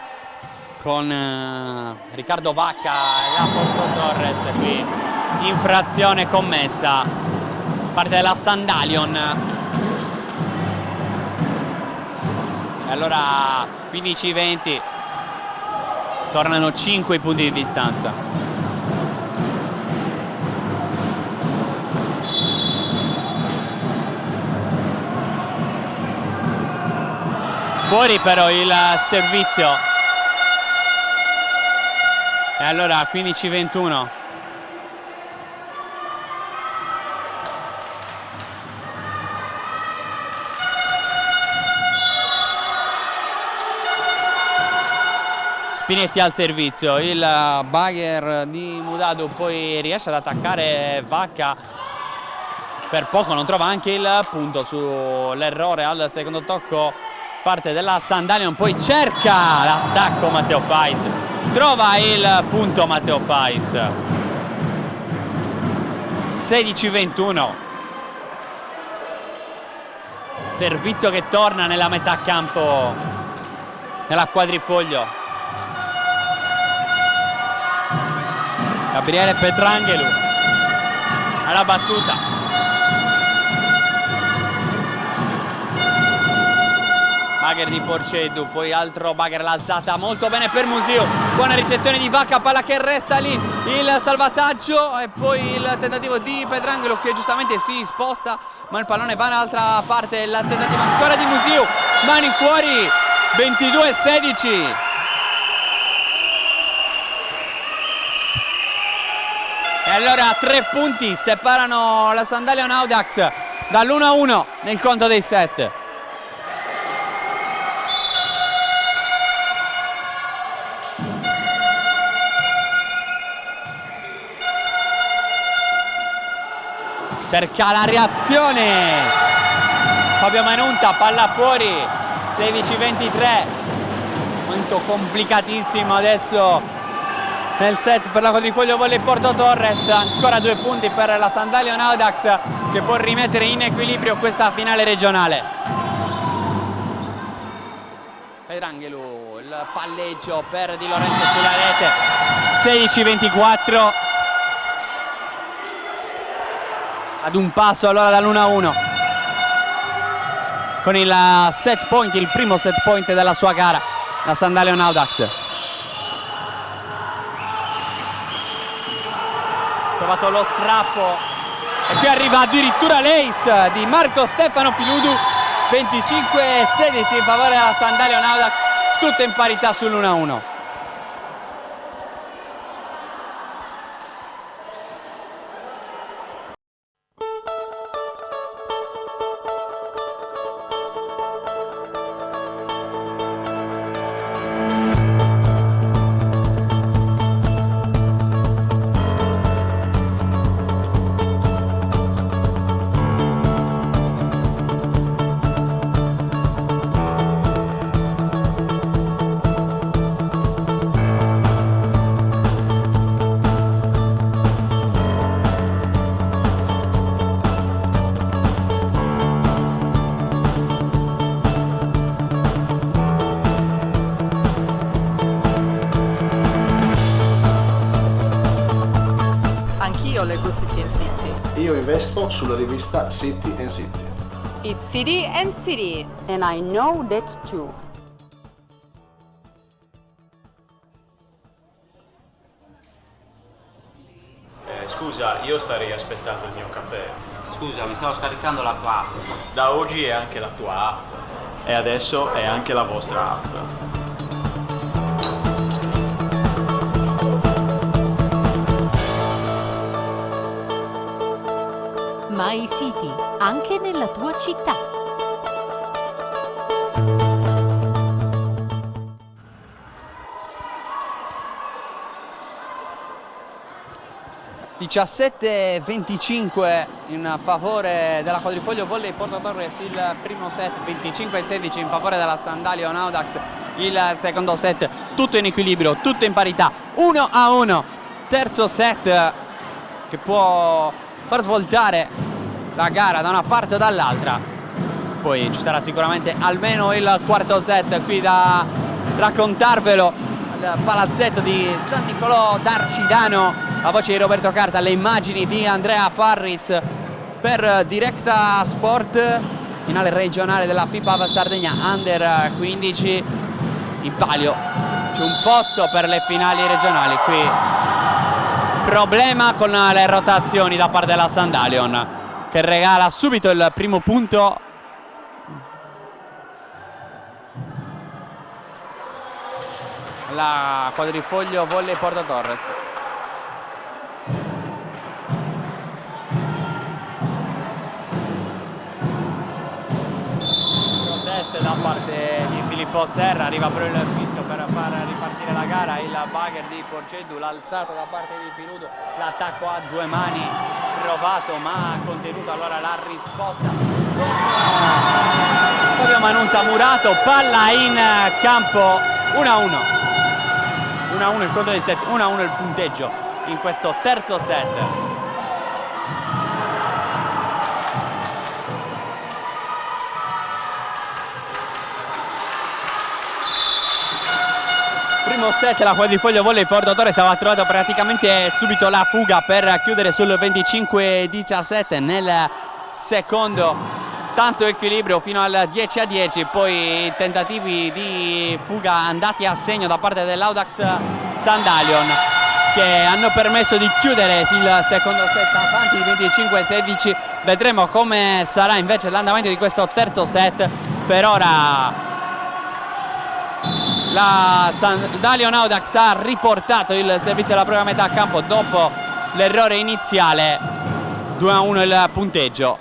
con Riccardo Vacca e la Porto Torres. Qui infrazione commessa, parte della Sandalion. E allora 15-20, tornano 5 punti di distanza. Fuori però il servizio. E allora 15-21. Spinetti al servizio, il bugger di Mudadu, poi riesce ad attaccare Vacca. Per poco non trova anche il punto sull'errore al secondo tocco, parte della Sandalion, poi cerca l'attacco Matteo Fais, trova il punto Matteo Fais. 16-21. Servizio che torna nella metà campo, nella quadrifoglio. Gabriele Petrangelo alla battuta. Bugger di Porceddu, poi altro bugger all'alzata, molto bene per Musiu, buona ricezione di Vacca, palla che resta lì, il salvataggio e poi il tentativo di Petrangelo che giustamente si sposta, ma il pallone va dall'altra parte, la tentativa ancora di Musiu, mani fuori. 22-16. E allora 3 punti separano la Sandalion Audax dall'1-1 nel conto dei set. Cerca la reazione Fabio Manunta, palla fuori. 16-23. Momento complicatissimo adesso nel set per la quadrifoglio volley Porto Torres. Ancora 2 punti per la Sandalion Audax che può rimettere in equilibrio questa finale regionale. Petrangelo, il palleggio per Di Lorenzo sulla rete. 16-24. ad un passo allora dall'1-1 con il set point, il primo set point della sua gara, la Sandalion Audax. Trovato lo strappo e qui arriva addirittura l'ace di Marco Stefano Piludu, 25-16 in favore della Sandalion Audax, tutte in parità sull'1-1. Anch'io leggo City and City. Io investo sulla rivista City and City. It's City and City. And I know that too. Scusa, io starei aspettando il mio caffè. Scusa, mi stavo scaricando la tua app. Da oggi è anche la tua app. E adesso è anche la vostra app. My City, anche nella tua città. (17-25) in favore della Quadrifoglio Volley Porto Torres, il primo set, 25-16 in favore della Sandalion Audax, il secondo set tutto in equilibrio, tutto in parità, 1-1, terzo set che può far svoltare la gara da una parte o dall'altra. Poi ci sarà sicuramente almeno il quarto set qui da raccontarvelo al palazzetto di San Nicolò d'Arcidano. La voce di Roberto Carta, le immagini di Andrea Farris per Directa Sport, finale regionale della FIPAV Sardegna Under 15. In palio c'è un posto per le finali regionali, qui problema con le rotazioni da parte della Sandalion, che regala subito il primo punto. La Quadrifoglio Volley Porto Torres. Proteste da parte di Filippo Serra, arriva però il fischio per far ripartire la gara, il bugger di Porceddu, l'alzata da parte di Piludo, l'attacco a due mani provato ma contenuto, allora la risposta Fabio Manunta Murato, palla in campo, 1-1 il conto di set, 1-1 il punteggio in questo terzo set. Primo set, la Quadrifoglio Volley Porto Torres aveva trovato praticamente subito la fuga per chiudere sul 25-17. Nel secondo tanto equilibrio fino al 10-10, poi tentativi di fuga andati a segno da parte dell'Audax Sandalion, che hanno permesso di chiudere il secondo set avanti di 25-16. Vedremo come sarà invece l'andamento di questo terzo set. Per ora la Sandalion Audax ha riportato il servizio alla propria metà campo dopo l'errore iniziale, 2-1 il punteggio.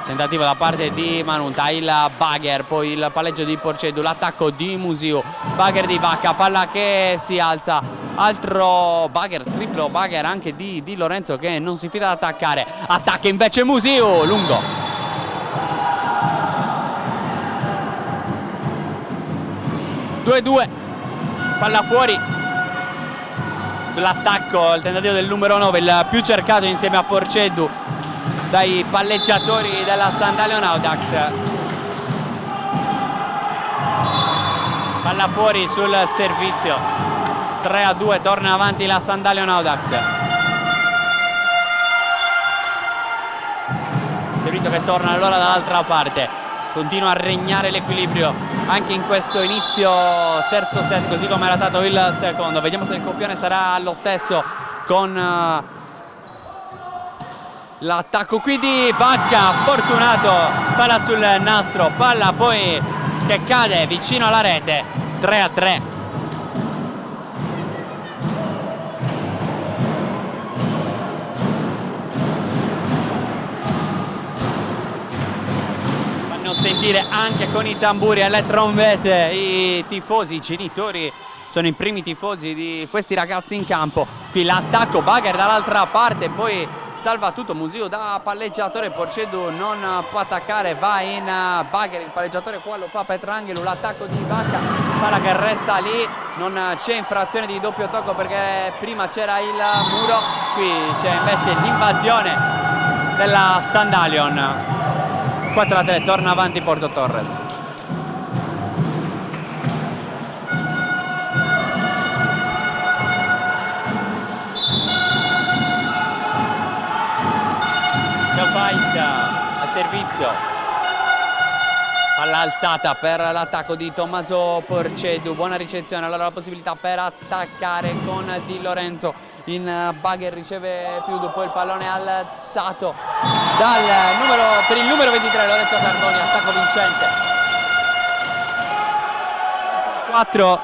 Tentativo da parte di Manunta, il bugger, poi il palleggio di Porceddu, l'attacco di Musiu, bugger di Vacca, palla che si alza, altro bugger, triplo bugger anche di Lorenzo, che non si fida ad attaccare, attacca invece Musiu, lungo. (2-2), palla fuori sull'attacco, il tentativo del numero 9, il più cercato insieme a Porceddu dai palleggiatori della Sandalion Audax. Palla fuori sul servizio, 3-2, torna avanti la Sandalion Audax. Lorenzo che torna allora dall'altra parte, continua a regnare l'equilibrio anche in questo inizio terzo set, così come era stato il secondo. Vediamo se il copione sarà lo stesso con l'attacco qui di Vacca, fortunato, palla sul nastro, palla poi che cade vicino alla rete, 3-3. Sentire anche con i tamburi e le trombette i tifosi, i genitori sono i primi tifosi di questi ragazzi in campo. Qui l'attacco, Bagher dall'altra parte, poi salva tutto Musiu da palleggiatore, Porcedu non può attaccare, va in Bagher, il palleggiatore qua lo fa Petrangelo, l'attacco di Vacca, palla che resta lì, non c'è infrazione di doppio tocco perché prima c'era il muro, qui c'è invece l'invasione della Sandalion. 4-3, torna avanti Porto Torres. Fais al servizio, palla alzata per l'attacco di Tommaso Porcedu, buona ricezione, allora la possibilità per attaccare con Di Lorenzo. In Bagher riceve più, dopo il pallone alzato per il numero 23 Lorenzo Carboni, attacco vincente. 4,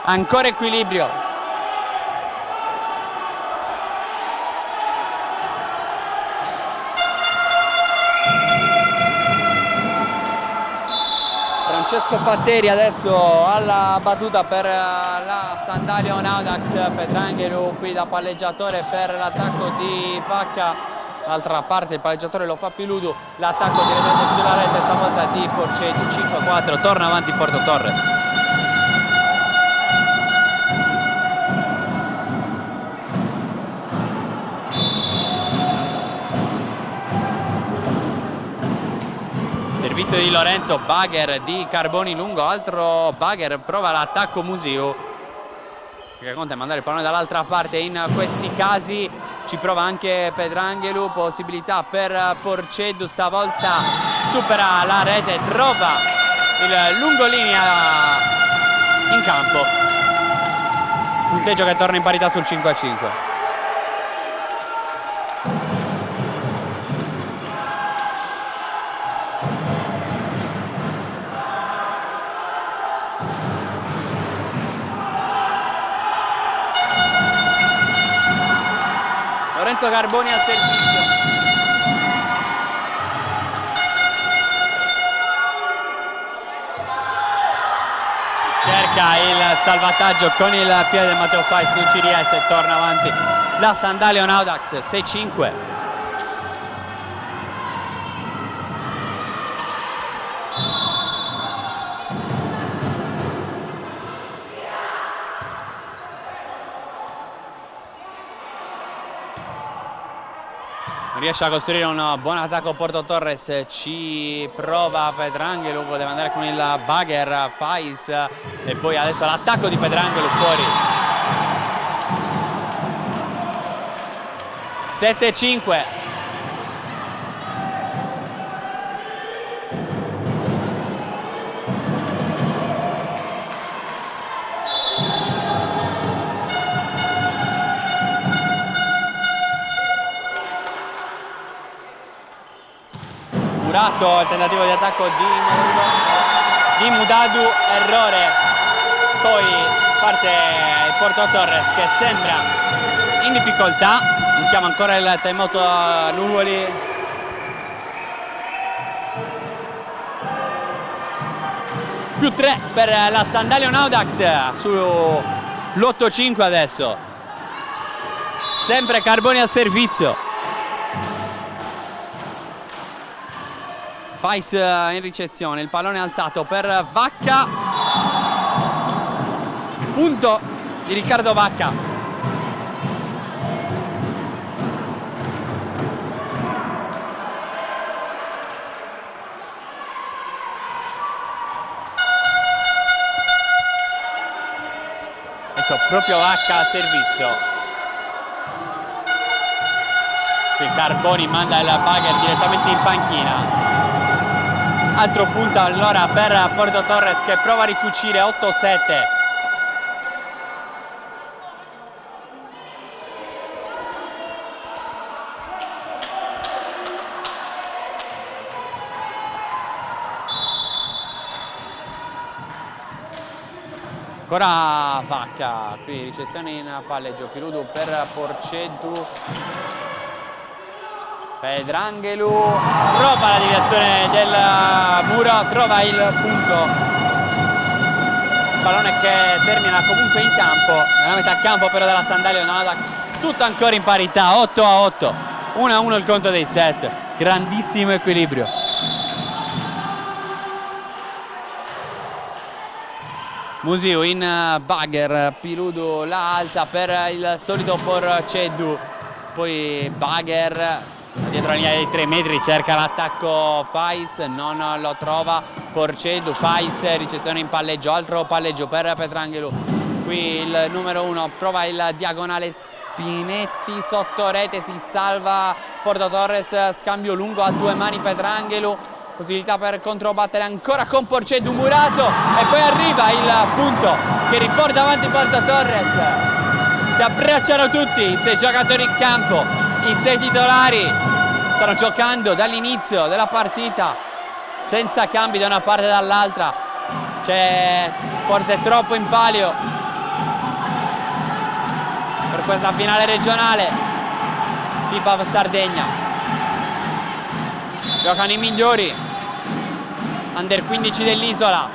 ancora equilibrio. Francesco Patteri adesso alla battuta per la Sandalion Audax, Petrangelo qui da palleggiatore per l'attacco di Vacca, l'altra parte il palleggiatore lo fa Piludu, l'attacco direttamente sulla rete stavolta di Porcedu, 5-4, torna avanti Porto Torres. Servizio di Lorenzo, Bagher di Carboni lungo, altro Bagher, prova l'attacco Musiu che conta mandare il pallone dall'altra parte. In questi casi ci prova anche Petrangelo, possibilità per Porcedu, stavolta supera la rete, trova il lungolinea in campo, punteggio che torna in parità sul 5-5. Lorenzo Carboni al servizio. Cerca il salvataggio con il piede Matteo Fais, non ci riesce, torna avanti la Sandalion Audax, 6-5. Riesce a costruire un buon attacco Porto Torres, ci prova Petrangelo, deve andare con il Bagher, Fais e poi adesso l'attacco di Petrangelo fuori. 7-5. Il tentativo di attacco di Mudadu, errore, poi parte il Porto Torres che sembra in difficoltà, chiama ancora il timeout a Nuvoli. Più 3 per la Sandalion Audax sull'8-5 adesso, sempre Carboni al servizio. Fais in ricezione, il pallone alzato per Vacca, punto di Riccardo Vacca. Adesso proprio Vacca al servizio. Il Carboni manda il Bagher direttamente in panchina. Altro punto allora per Porto Torres che prova a ricucire 8-7. Ancora Vacca, qui ricezione in palleggio, Piludu per Porceddu, Petrangelo, trova la deviazione del muro, trova il punto, pallone che termina comunque in campo, nella metà campo però della Sandalion Audax, tutto ancora in parità, 8-8, 1-1 il conto dei set, grandissimo equilibrio. Musiu in Bagher, Piludu la alza per il solito Porceddu, poi Bagher dietro la linea dei 3 metri cerca l'attacco Fais, non lo trova, Porceddu, Fais, ricezione in palleggio, altro palleggio per Petrangelo, qui il numero 1 prova il diagonale Spinetti sotto rete, si salva Porto Torres, scambio lungo a 2 mani Petrangelo, possibilità per controbattere ancora con Porceddu murato e poi arriva il punto che riporta avanti Porto Torres. Si abbracciano tutti i 6 giocatori in campo, i 6 titolari stanno giocando dall'inizio della partita senza cambi da una parte e dall'altra, c'è forse troppo in palio per questa finale regionale. FIPAV Sardegna, giocano i migliori under 15 dell'isola.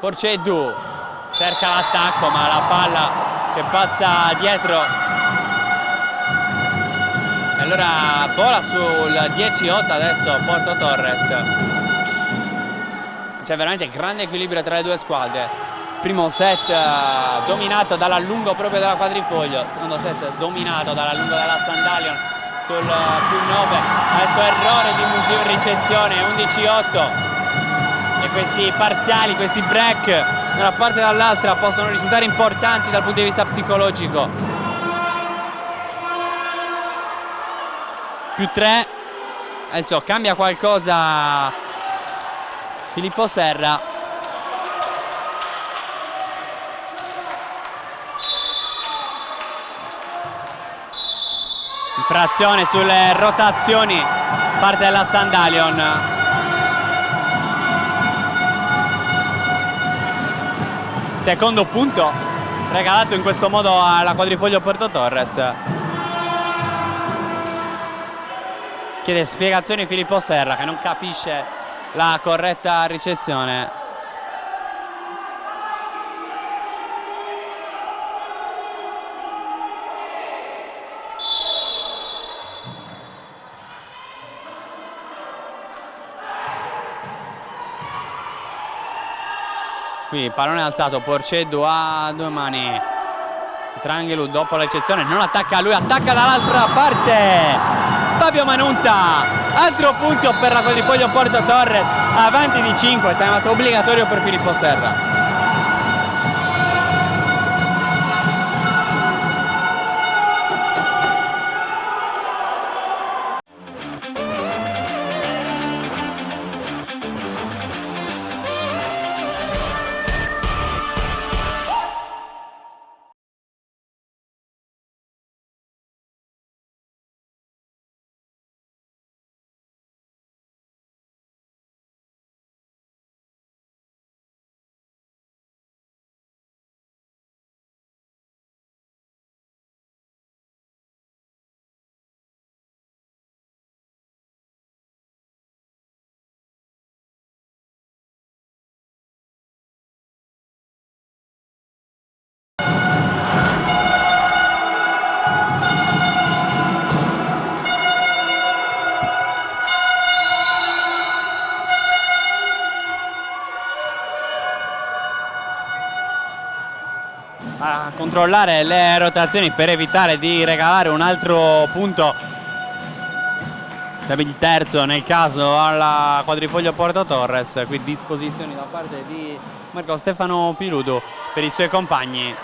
Porceddu cerca l'attacco ma la palla che passa dietro e allora vola sul 10-8 adesso Porto Torres. C'è veramente grande equilibrio tra le due squadre. Primo set dominato dall'allungo proprio della Quadrifoglio, secondo set dominato dall'allungo della Sandalion sul +9, adesso errore di Musiu in ricezione, 11-8 e questi parziali, questi break da una parte e dall'altra possono risultare importanti dal punto di vista psicologico. +3, adesso cambia qualcosa Filippo Serra. Infrazione sulle rotazioni, parte della Sandalion. Secondo punto regalato in questo modo alla Quadrifoglio Porto Torres. Chiede spiegazioni Filippo Serra che non capisce la corretta ricezione. Qui pallone alzato, Porceddu a 2 mani, Petrangelo dopo la ricezione non attacca lui, attacca dall'altra parte Fabio Manunta, altro punto per la Quadrifoglio Porto Torres, avanti di 5, timeout obbligatorio per Filippo Serra. A controllare le rotazioni per evitare di regalare un altro punto, il terzo nel caso alla Quadrifoglio Porto Torres. Qui disposizioni da parte di Marco Stefano Piludu per i suoi compagni.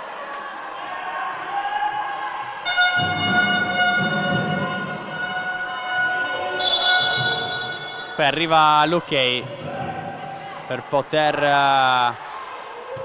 Poi arriva Luckey per poter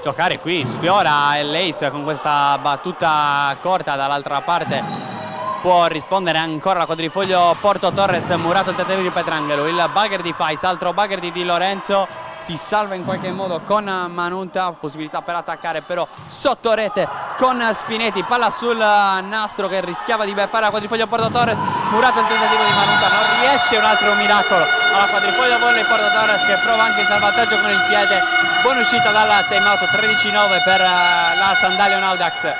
giocare qui. Sfiora l'Ace con questa battuta corta dall'altra parte. Può rispondere ancora la quadrifoglio Porto Torres. Murato il tentativo di Pietrangelo, il bugger di Fais, altro bugger di Di Lorenzo. Si salva in qualche modo con Manunta, possibilità per attaccare però sotto rete con Spinetti. Palla sul nastro che rischiava di beffare la quadrifoglio Porto Torres. Murato il tentativo di Manunta, non riesce, un altro miracolo alla quadrifoglio volley Porto Torres che prova anche il salvataggio con il piede. Buona uscita dalla timeout, 13-9 per la Sandalion Audax.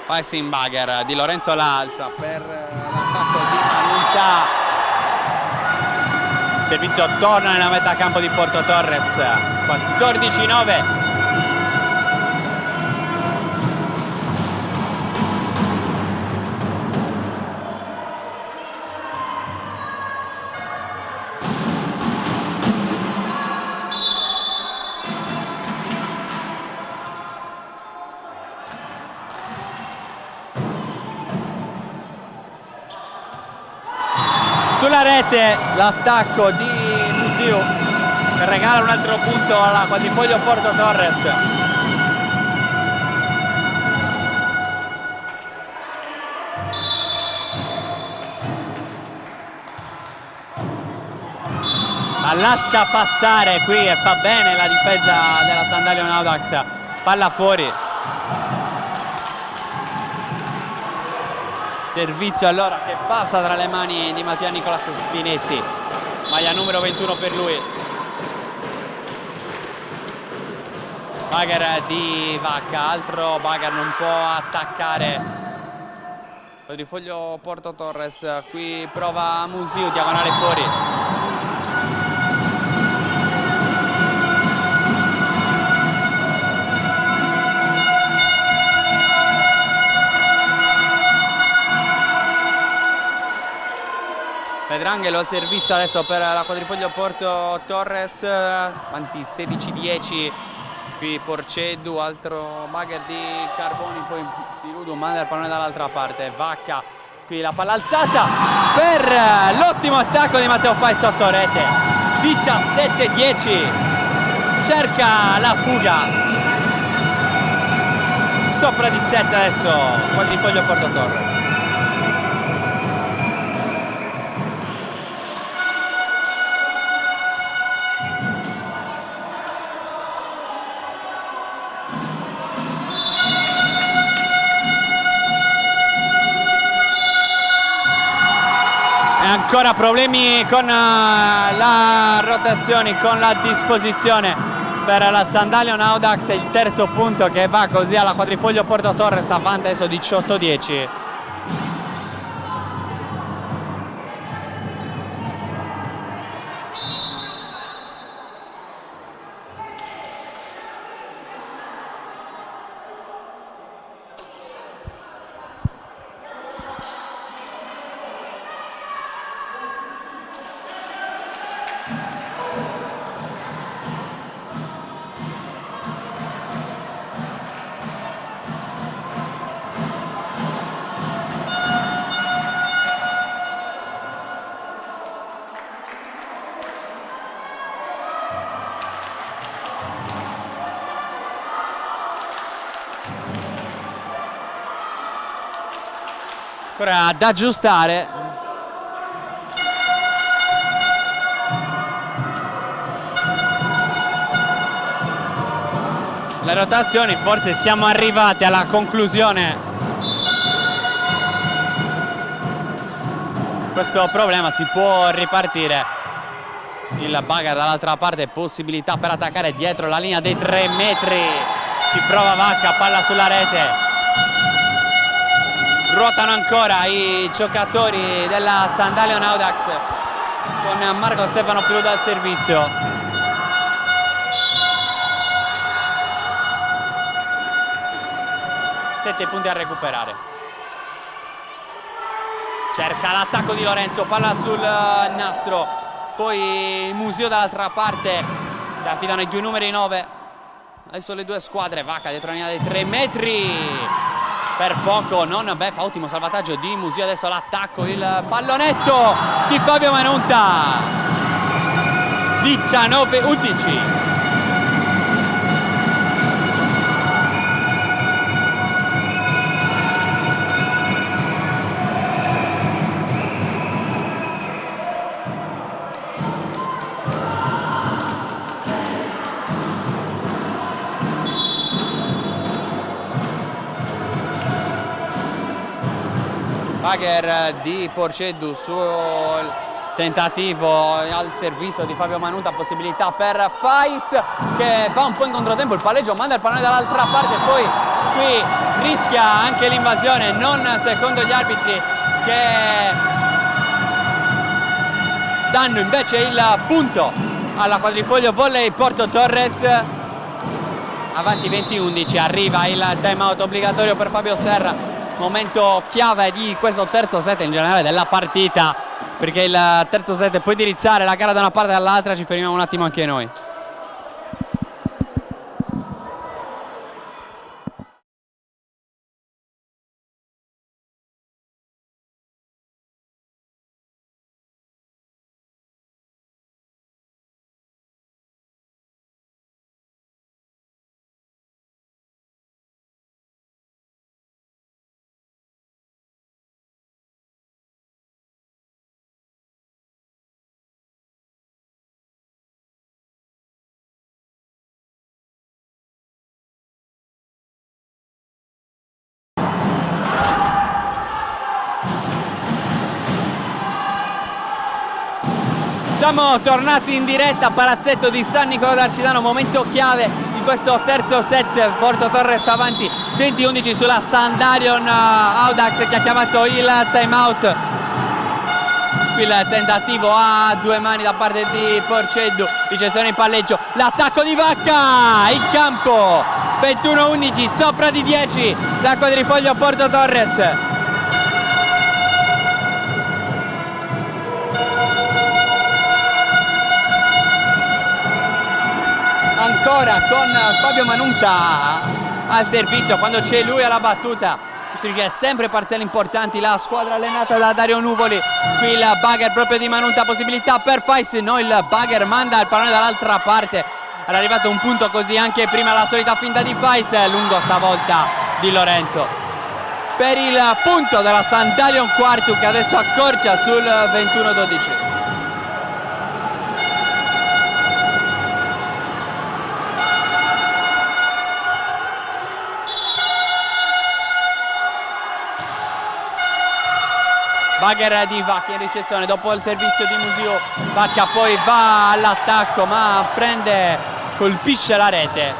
Passing bugger, Di Lorenzo la alza per l'attacco di Manunta. Il servizio torna nella metà campo di Porto Torres. 14-9. Sulla rete l'attacco di Musiu che regala un altro punto alla quadrifoglio Porto Torres. Ma lascia passare qui e fa bene la difesa della Sandalion Audax. Palla fuori. Servizio allora che passa tra le mani di Mattia Nicolas Spinetti, maglia numero 21 per lui. Bugger di Vacca, altro bugger, non può attaccare. Quadrifoglio Porto Torres, qui prova Musiu, diagonale fuori. Pietrangelo, servizio adesso per la quadrifoglio Porto Torres, avanti 16-10, qui Porceddu, altro bugger di Carboni, poi Pirudu, manda il pallone dall'altra parte, Vacca, qui la palla alzata per l'ottimo attacco di Matteo Fai sotto rete, 17-10, cerca la fuga, sopra di 7 adesso, quadrifoglio Porto Torres. Ancora problemi con la rotazione, con la disposizione per la Sandalion Audax, il terzo punto che va così alla quadrifoglio Porto Torres, avanti adesso 18-10. Ancora da aggiustare. Le rotazioni, forse siamo arrivati alla conclusione. Questo problema si può ripartire. Il bugger dall'altra parte, possibilità per attaccare dietro la linea dei 3 metri. Ci prova Vacca, palla sulla rete. Ruotano ancora i giocatori della Sandalion Audax con Marco Stefano Pirudu al servizio. Sette punti a recuperare. Cerca l'attacco di Lorenzo, palla sul nastro. poi Museo dall'altra parte, si affidano i due numeri 9. Adesso le due squadre, Vacca dietro la linea dei 3 metri, per poco non beffa, ottimo salvataggio di Museo, adesso l'attacco, il pallonetto di Fabio Manunta. 19-11. Bagher di Porceddu sul tentativo al servizio di Fabio Manunta, possibilità per Fais che va un po' in controtempo, il palleggio manda il pallone dall'altra parte, poi qui rischia anche l'invasione, non secondo gli arbitri che danno invece il punto alla Quadrifoglio Volley Porto Torres. Avanti 20-11, arriva il time out obbligatorio per Fabio Serra, momento chiave di questo terzo set, in generale della partita, perché il terzo set può indirizzare la gara da una parte e dall'altra. Ci fermiamo un attimo anche noi. Siamo tornati in diretta, palazzetto di San Nicolò d'Arcidano, momento chiave di questo terzo set, Porto Torres avanti 20-11 sulla Sandarion Audax che ha chiamato il time out. Qui il tentativo a due mani da parte di Porceddu, ricezione in palleggio, l'attacco di Vacca in campo, 21-11 sopra di 10 da Quadrifoglio Porto Torres. Ancora con Fabio Manunta al servizio, quando c'è lui alla battuta distribuisce sempre parziali importanti la squadra allenata da Dario Nuvoli. Qui il Bagher proprio di Manunta, possibilità per Fais, no, il Bagher manda il pallone dall'altra parte, era arrivato un punto così anche prima la solita finta di Fais, lungo stavolta di Lorenzo per il punto della Sandalion Quartu che adesso accorcia sul 21-12. Bagher di Vacca in ricezione dopo il servizio di Museo. Vacca poi va all'attacco ma colpisce la rete,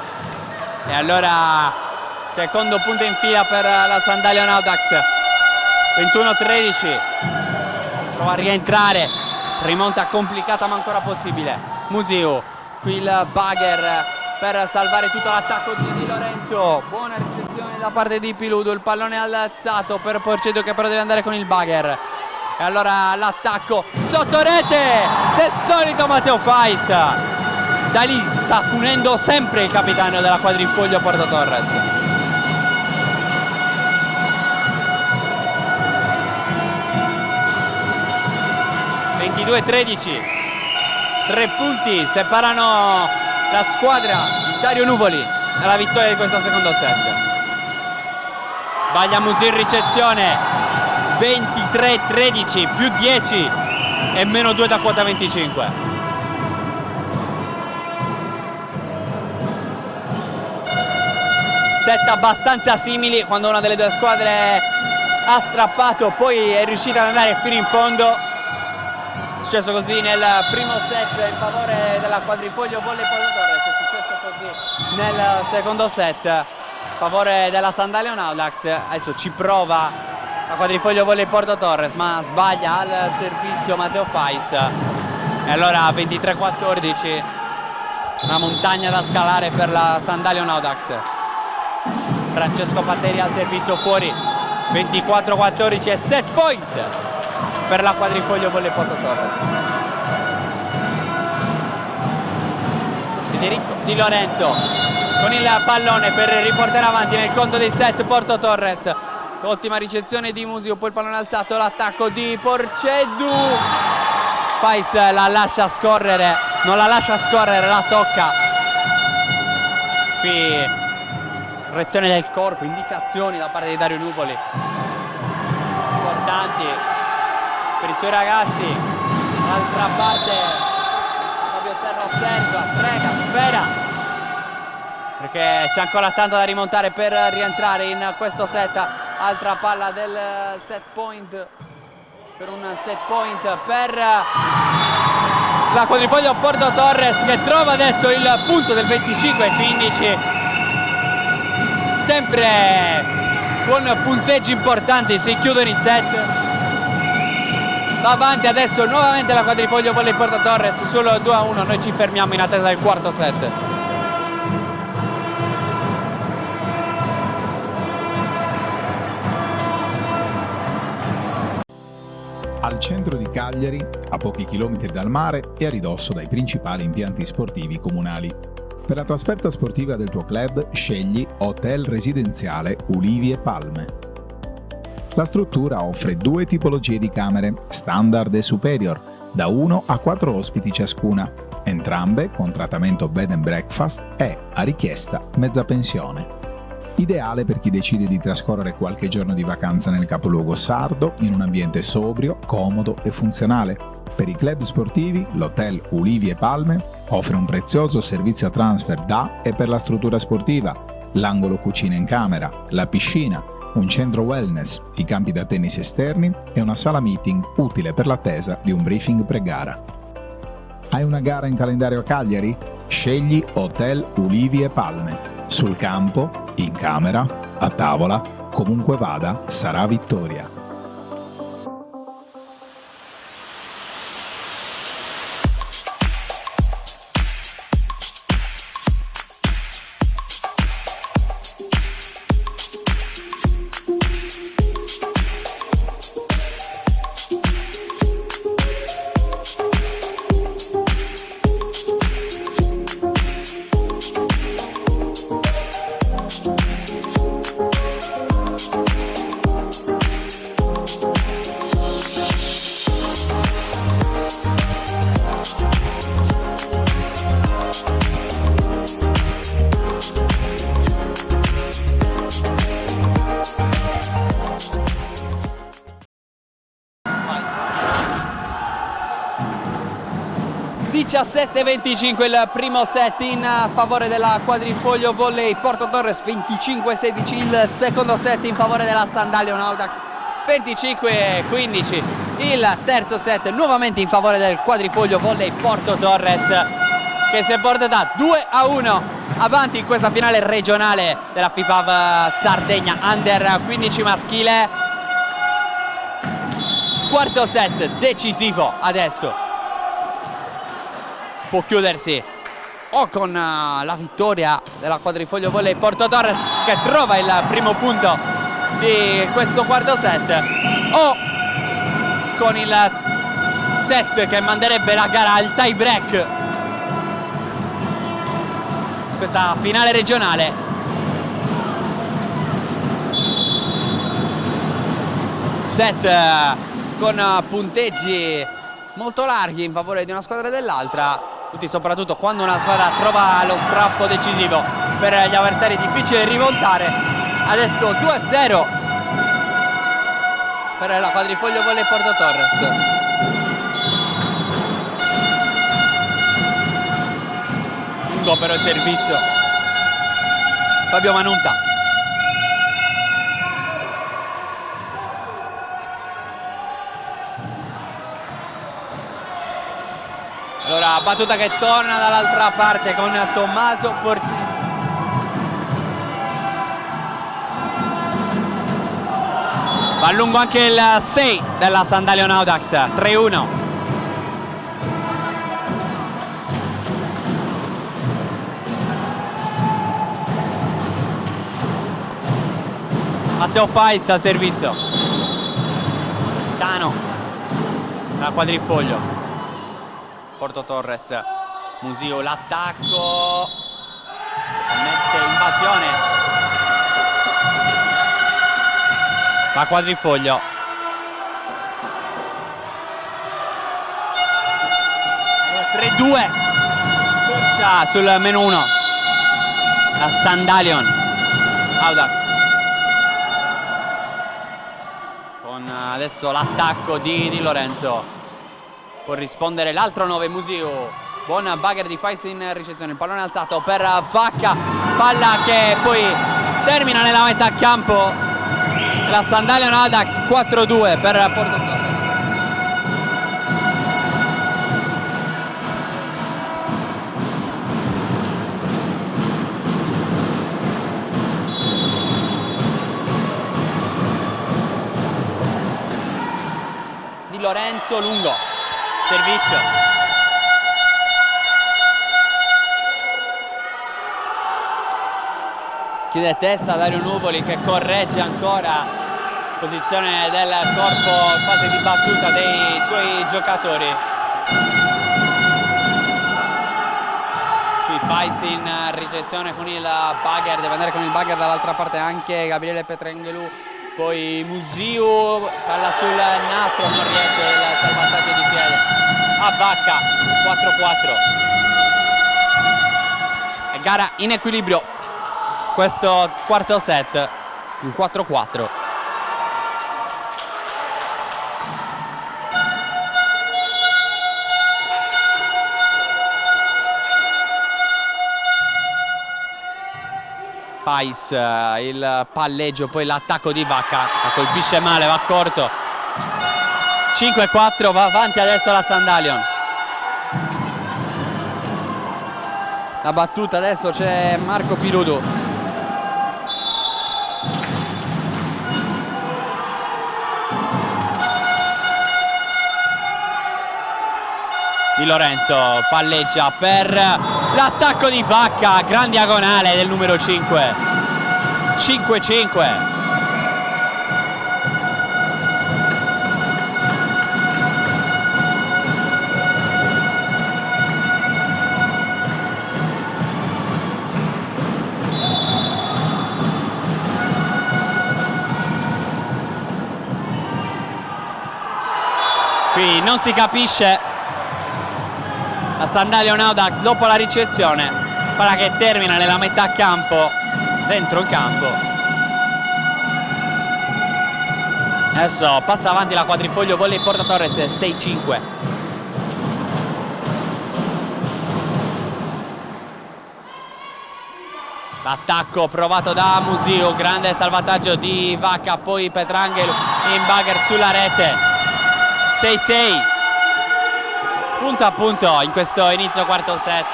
e allora secondo punto in fila per la Sandalion Audax. 21-13, prova a rientrare, rimonta complicata ma ancora possibile. Museo, qui il Bagher per salvare tutto l'attacco di Lorenzo, buona ricezione da parte di Piludo, il pallone alzato per Porceddu che però deve andare con il Bagher, e allora l'attacco sotto rete del solito Matteo Fais. Da lì sta punendo sempre il capitano della Quadrifoglio Porto Torres. (22-13), 3 punti separano la squadra di Dario Nuvoli dalla vittoria di questo secondo set. Sbaglia Museo in ricezione, 23-13, più 10 e meno 2 da quota 25. Set abbastanza simili, quando una delle due squadre ha strappato poi è riuscita ad andare fino in fondo. È successo così nel primo set in favore della Quadrifoglio Volley Porto Torres, è successo così nel secondo set in favore della Sandalion Audax. Adesso ci prova la Quadrifoglio Volley Porto Torres ma sbaglia al servizio Matteo Fais, e allora 23-14, una montagna da scalare per la Sandalion Audax. Francesco Patteri al servizio fuori, 24-14 e set point per la Quadrifoglio Volley Porto Torres. Federico Di Lorenzo con il pallone per riportare avanti nel conto dei set Porto Torres. Ottima ricezione di Musio, poi il pallone alzato, l'attacco di Porceddu. Fais la lascia scorrere, non la lascia scorrere, la tocca. Qui reazione del corpo, indicazioni da parte di Dario Nupoli importanti per i suoi ragazzi. Dall'altra parte Fabio Serra osserva, prega, spera, perché c'è ancora tanto da rimontare per rientrare in questo set. Altra palla del set point, per un set point per la quadrifoglio Porto Torres, che trova adesso il punto del 25-15. Sempre con punteggi importanti, si chiudono i set. Va avanti adesso nuovamente la quadrifoglio volley Porto Torres sul 2-1. Noi ci fermiamo in attesa del quarto set. Al centro di Cagliari, a pochi chilometri dal mare e a ridosso dai principali impianti sportivi comunali. Per la trasferta sportiva del tuo club scegli Hotel Residenziale Ulivi e Palme. La struttura offre 2 tipologie di camere, standard e superior, da 1 a 4 ospiti ciascuna, entrambe con trattamento bed and breakfast e, a richiesta, mezza pensione. Ideale per chi decide di trascorrere qualche giorno di vacanza nel capoluogo sardo in un ambiente sobrio, comodo e funzionale. Per i club sportivi, l'Hotel Ulivi e Palme offre un prezioso servizio transfer da e per la struttura sportiva, l'angolo cucina in camera, la piscina, un centro wellness, i campi da tennis esterni e una sala meeting utile per l'attesa di un briefing pre-gara. Hai una gara in calendario a Cagliari? Scegli Hotel Ulivi e Palme. Sul campo, in camera, a tavola, comunque vada, sarà vittoria. (17-25) il primo set in favore della quadrifoglio volley Porto Torres, 25-16 il secondo set in favore della Sandalion Audax, 25-15 il terzo set nuovamente in favore del quadrifoglio volley Porto Torres, che si è portata 2-1 avanti in questa finale regionale della FIPAV Sardegna Under 15 maschile. Quarto set decisivo adesso, può chiudersi o con la vittoria della quadrifoglio volley Porto Torres, che trova il primo punto di questo quarto set, o con il set che manderebbe la gara al tie break, questa finale regionale. Set con punteggi molto larghi in favore di una squadra e dell'altra, tutti soprattutto quando una squadra trova lo strappo decisivo per gli avversari, è difficile rimontare. Adesso 2-0 per la quadrifoglio volley Porto Torres. Lungo però il servizio, Fabio Manunta. Allora, battuta che torna dall'altra parte con Tommaso Porcini. Va a lungo anche il 6 della Sandalion Audax, 3-1. Matteo Fais al servizio. Tano, la quadrifoglio Porto Torres Musio l'attacco, mette invasione, va Quadrifoglio, allora, 3-2, Corcia sul meno 1, la Sandalion, Audax con adesso l'attacco di Lorenzo, può rispondere l'altro 9 Musio. Buon bugger di Fais in ricezione, il pallone alzato per Vacca, palla che poi termina nella metà campo, la Sandalion Audax 4-2 per Porto Torres. Di Lorenzo lungo, servizio. Chiude testa Dario Nuvoli che corregge ancora posizione del corpo in fase di battuta dei suoi giocatori. Qui Fais in ricezione con il bugger, deve andare con il bugger dall'altra parte anche Gabriele Petranghelou, poi Musiu, palla sul nastro, non riesce il salvataggio di piede a Vacca, 4-4. È gara in equilibrio questo quarto set, il 4-4. Fais, il palleggio, poi l'attacco di Vacca, la colpisce male, va corto. 5-4, va avanti adesso la Sandalion. La battuta adesso c'è Marco Piludu. Di Lorenzo palleggia per l'attacco di Vacca, gran diagonale del numero 5. 5-5. Qui non si capisce. La Sandalion Audax dopo la ricezione, palla che termina nella metà campo, dentro il campo. Adesso passa avanti la Quadrifoglio, volley Porto Torres 6-5. L'attacco provato da Musio, grande salvataggio di Vacca, poi Petranghelou in bugger sulla rete. 6-6. Punto a punto in questo inizio quarto set.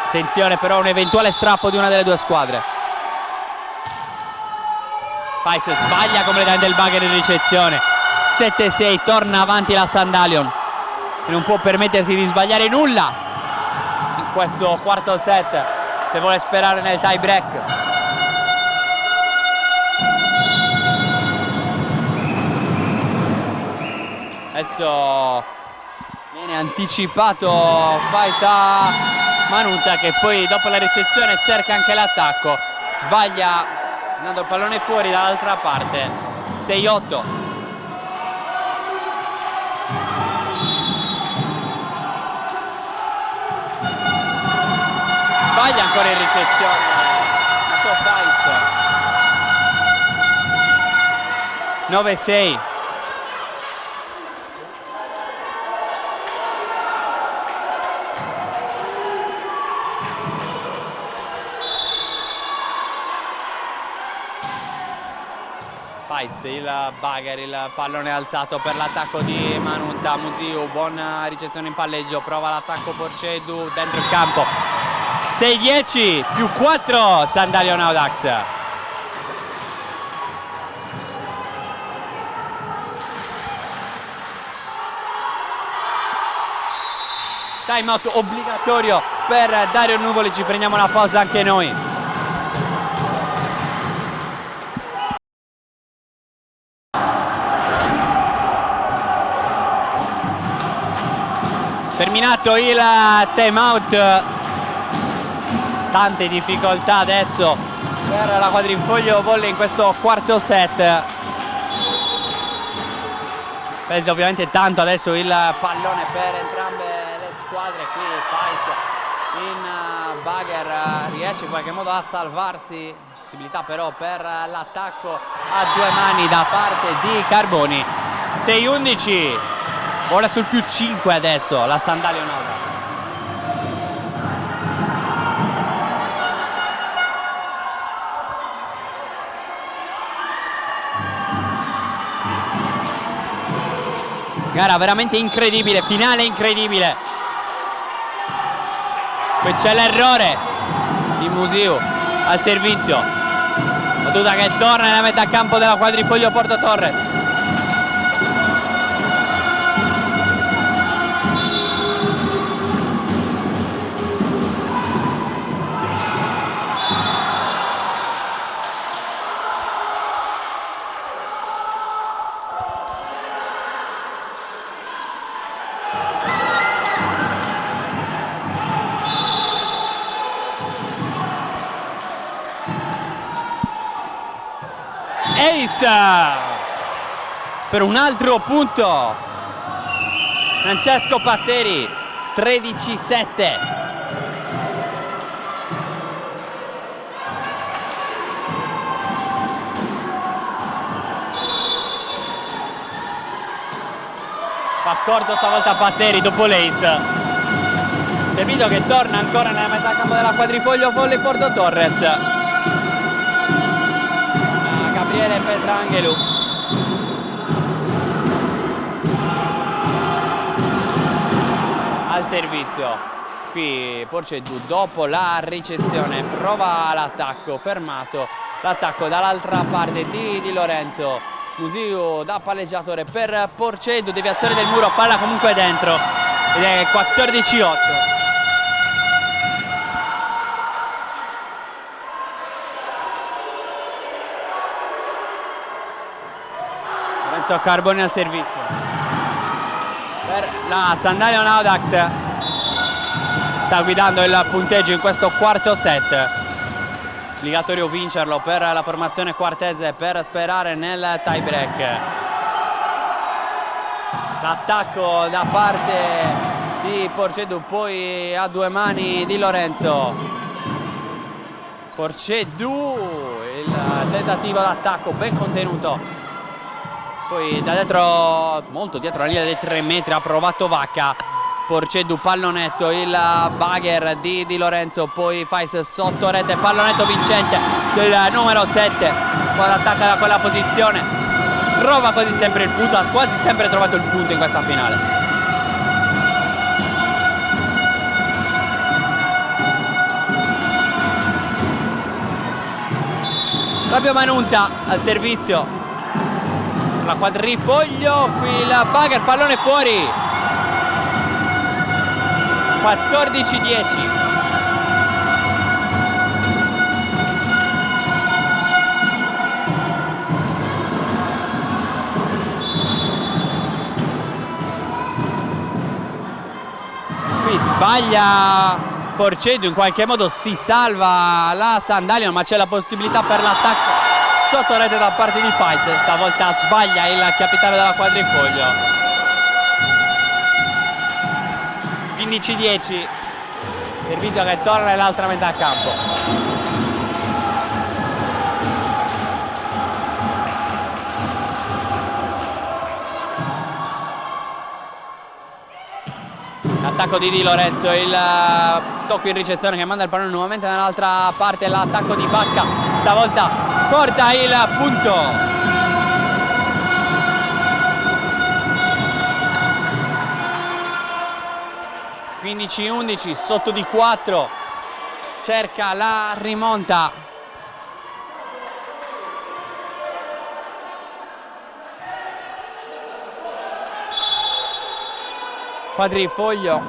Attenzione però a un eventuale strappo di una delle due squadre. Fais sbaglia completamente il bugger in ricezione. 7-6, torna avanti la Sandalion, che non può permettersi di sbagliare nulla in questo quarto set se vuole sperare nel tie break. Adesso viene anticipato Fais da Manuta, che poi dopo la ricezione cerca anche l'attacco, sbaglia andando il pallone fuori dall'altra parte. 6-8. Sbaglia ancora in ricezione Fais. 9-6. Il bugger, il pallone alzato per l'attacco di Manuta. Musiu, buona ricezione in palleggio, prova l'attacco Porcedu dentro il campo. 6-10 più 4 Sandalion Audax. Time out obbligatorio per Dario Nuvoli, ci prendiamo una pausa anche noi. Terminato il time out, tante difficoltà adesso per la Quadrifoglio Volley in questo quarto set. Pesa ovviamente tanto adesso il pallone per entrambe le squadre. Qui Fais in Bagher riesce in qualche modo a salvarsi, possibilità però per l'attacco a due mani da parte di Carboni. 6-11, ora sul più 5 adesso la Sandalio Nova. Gara veramente incredibile, finale incredibile. Qui c'è l'errore di Musiu al servizio. Battuta che torna nella metà campo della Quadrifoglio Porto Torres. Ace per un altro punto. Francesco Patteri, 13-7. Fa corto stavolta Patteri dopo l'Ace. Servito che torna ancora nella metà campo della Quadrifoglio Volley Porto Torres. Gabriele Petrangelu. Al servizio. Qui Porceddu dopo la ricezione prova l'attacco, fermato l'attacco dall'altra parte di Lorenzo. Musiu da palleggiatore per Porceddu, deviazione del muro, palla comunque dentro ed è 14-8. Carboni al servizio per la Sandalio Audax, sta guidando il punteggio in questo quarto set. Obbligatorio vincerlo per la formazione quartese per sperare nel tie break. L'attacco da parte di Porceddu, poi a due mani di Lorenzo. Porceddu, il tentativo d'attacco ben contenuto. Poi da dietro, molto dietro la linea dei 3 metri, ha provato Vacca. Porceddu, pallonetto, il Bagher di Lorenzo, poi Fais sotto rete, pallonetto vincente del numero 7. Quando attacca da quella posizione, trova quasi sempre il punto, ha quasi sempre trovato il punto in questa finale. Fabio Manunta al servizio. La Quadrifoglio, qui il Bagher, pallone fuori. 14-10. Qui sbaglia Porceddu, in qualche modo si salva la Sandalio, ma c'è la possibilità per l'attacco sotto rete da parte di Fais. Stavolta sbaglia il capitano della Quadrifoglio. 15-10. Servizio che torna nell'altra metà campo. L'attacco di Di Lorenzo, il tocco in ricezione che manda il pallone nuovamente dall'altra parte, l'attacco di Vacca, stavolta porta il punto. (15-11) sotto di 4, cerca la rimonta. Quadrifoglio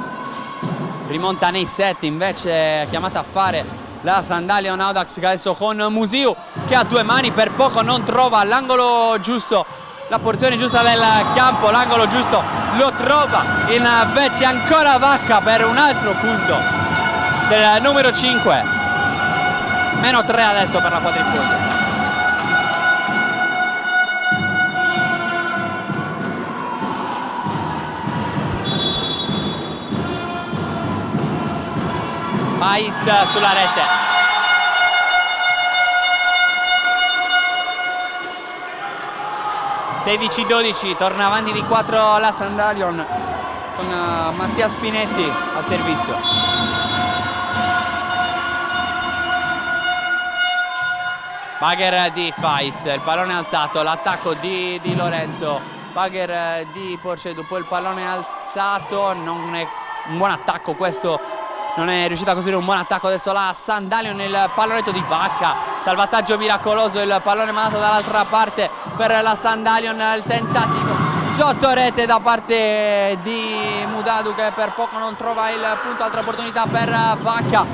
rimonta nei set, invece è chiamata a fare la Sandalio Audax, che adesso con Musiu che a due mani per poco non trova l'angolo giusto, la porzione giusta del campo, l'angolo giusto lo trova invece ancora Vacca per un altro punto del numero 5. Meno 3 adesso per la quadrifoglio. Mais sulla rete. (16-12), torna avanti di 4 la Sandalion con Mattia Spinetti al servizio. Bagher di Fais, il pallone alzato, l'attacco di Lorenzo. Bagher di Porcedu, poi il pallone alzato, non è un buon attacco questo, non è riuscita a costruire un buon attacco. Adesso la Sandalion, il pallonetto di Vacca, salvataggio miracoloso, il pallone mandato dall'altra parte per la Sandalion, il tentativo sotto rete da parte di Mudadu che per poco non trova il punto. Altra opportunità per Vacca,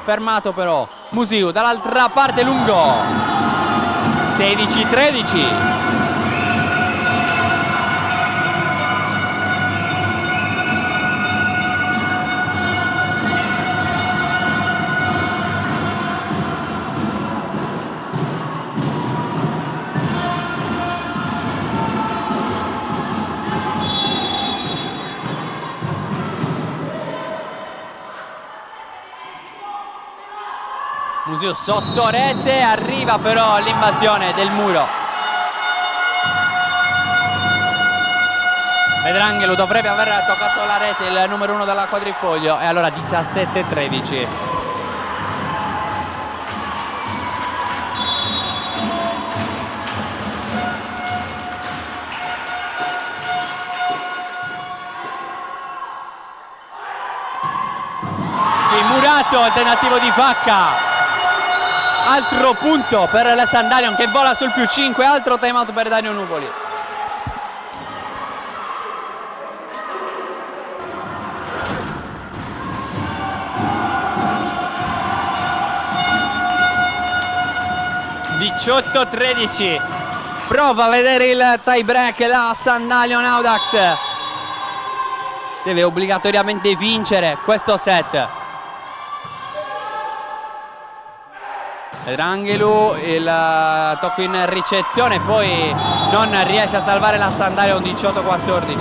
fermato però Musiu, dall'altra parte lungo. 16-13. Musio sotto rete, arriva però l'invasione del muro. Pedrangelo dovrebbe aver toccato la rete, il numero 1 della quadrifoglio, e allora 17-13. Qui Murato, il tentativo di Vacca. Altro punto per la Sandalion che vola sul +5, altro timeout per Dario Nuvoli. (18-13). Prova a vedere il tie break la Sandalion. Audax deve obbligatoriamente vincere questo set. Pedrangelo, il tocco in ricezione, poi non riesce a salvare la Sandalion. 18-14.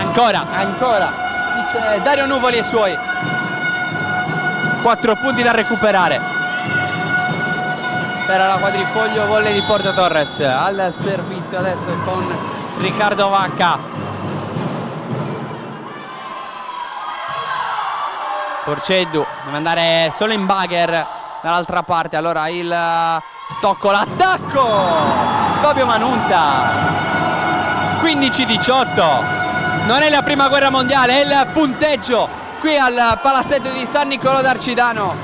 Ancora dice Dario Nuvoli e suoi. 4 punti da recuperare per la quadrifoglio volley di Porto Torres. Al servizio adesso con Riccardo Vacca. Porcedu deve andare solo in Bagher dall'altra parte. Allora il tocco, l'attacco Fabio Manunta. 15-18. Non è la prima guerra mondiale, è il punteggio qui al palazzetto di San Niccolò d'Arcidano.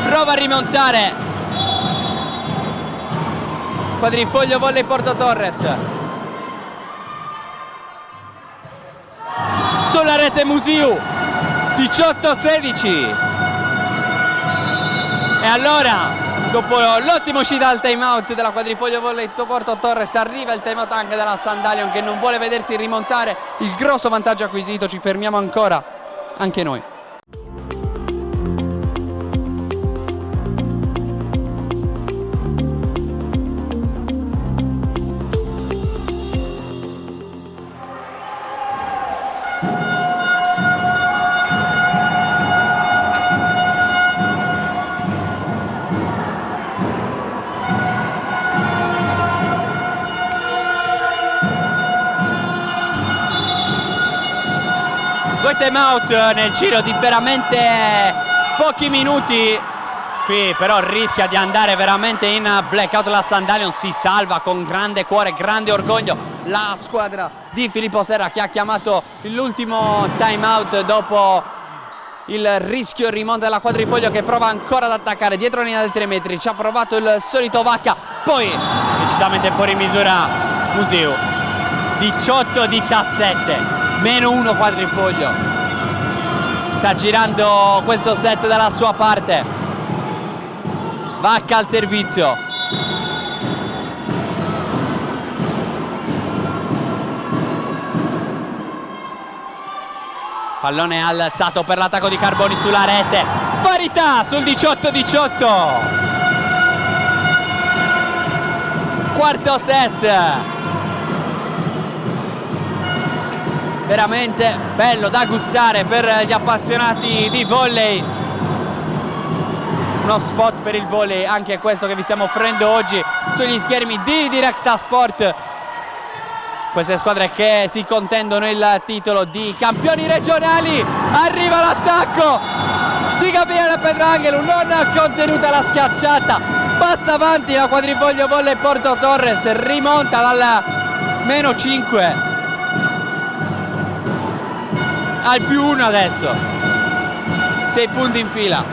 Prova a rimontare quadrifoglio volley Porto Torres. Sulla rete Musiu. 18-16. E allora, dopo l'ottimo uscita al timeout della quadrifoglio volley Porto Torres, arriva il timeout anche della Sandalion che non vuole vedersi rimontare il grosso vantaggio acquisito. Ci fermiamo ancora anche noi. Timeout nel giro di veramente pochi minuti. Qui però rischia di andare veramente in blackout la Sandalion. Si salva con grande cuore, grande orgoglio la squadra di Filippo Serra, che ha chiamato l'ultimo timeout dopo il rischio rimonta della quadrifoglio, che prova ancora ad attaccare dietro la linea del 3 metri. Ci ha provato il solito Vacca, poi decisamente fuori misura Museo. 18-17. -1 quadrifoglio. Sta girando questo set dalla sua parte. Vacca al servizio. Pallone alzato per l'attacco di Carboni sulla rete, parità sul 18-18. Quarto set, veramente bello da gustare per gli appassionati di volley. Uno spot per il volley, anche questo che vi stiamo offrendo oggi sugli schermi di Directa Sport. Queste squadre che si contendono il titolo di campioni regionali. Arriva l'attacco di Gabriele Petrangelo, non contenuta la schiacciata. Passa avanti la Quadrifoglio Volley Porto Torres, rimonta dal meno 5 al +1 adesso. 6 punti in fila.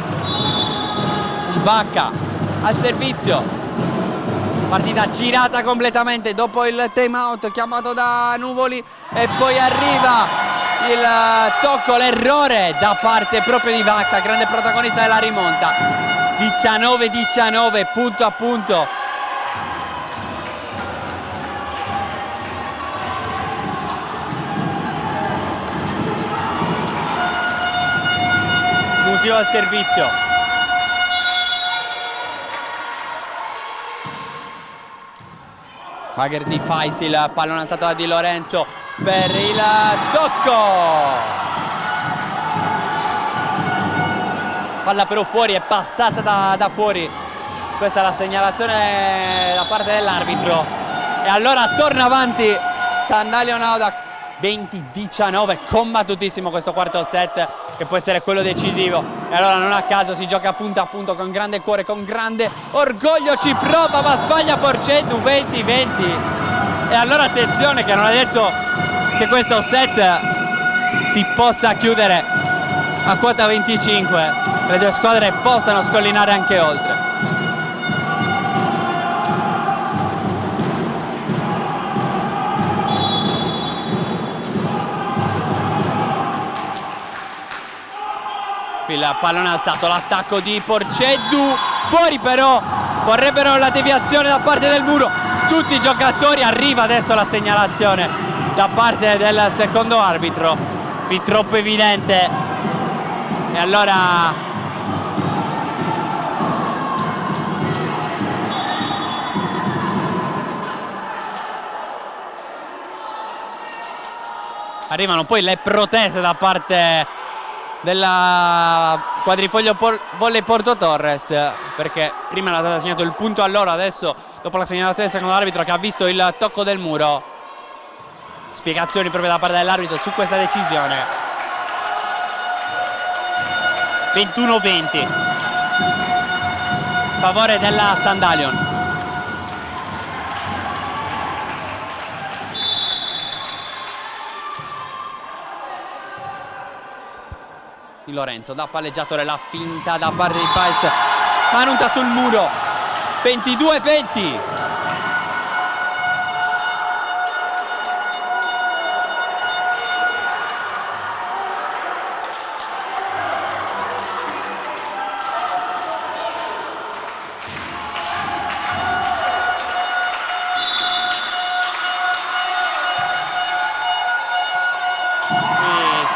Un Vacca al servizio. Partita girata completamente dopo il time out chiamato da Nuvoli e poi arriva il tocco, l'errore da parte proprio di Vacca, grande protagonista della rimonta. 19-19, punto a punto. Musio al servizio. Bagher di Faisal, pallone alzato da Di Lorenzo per il tocco. Palla però fuori, è passata da fuori. Questa è la segnalazione da parte dell'arbitro. E allora torna avanti Sandalion Audax. 20-19, combattutissimo questo quarto set che può essere quello decisivo. E allora non a caso si gioca punto a punto con grande cuore, con grande orgoglio. Ci prova ma sbaglia Porceddu, 20-20. E allora attenzione che non è detto che questo set si possa chiudere a quota 25. Le due squadre possano scollinare anche oltre. Il pallone alzato, l'attacco di Porceddu, fuori però, vorrebbero la deviazione da parte del muro tutti i giocatori. Arriva adesso la segnalazione da parte del secondo arbitro, fin troppo evidente. E allora arrivano poi le proteste da parte della Quadrifoglio Volley Porto Torres, perché prima era stato assegnato il punto a loro, adesso dopo la segnalazione del secondo arbitro che ha visto il tocco del muro, spiegazioni proprio da parte dell'arbitro su questa decisione. 21-20 favore della Sandalion. Di Lorenzo da palleggiatore, la finta da parte di Files, Manunta sul muro. 22-20.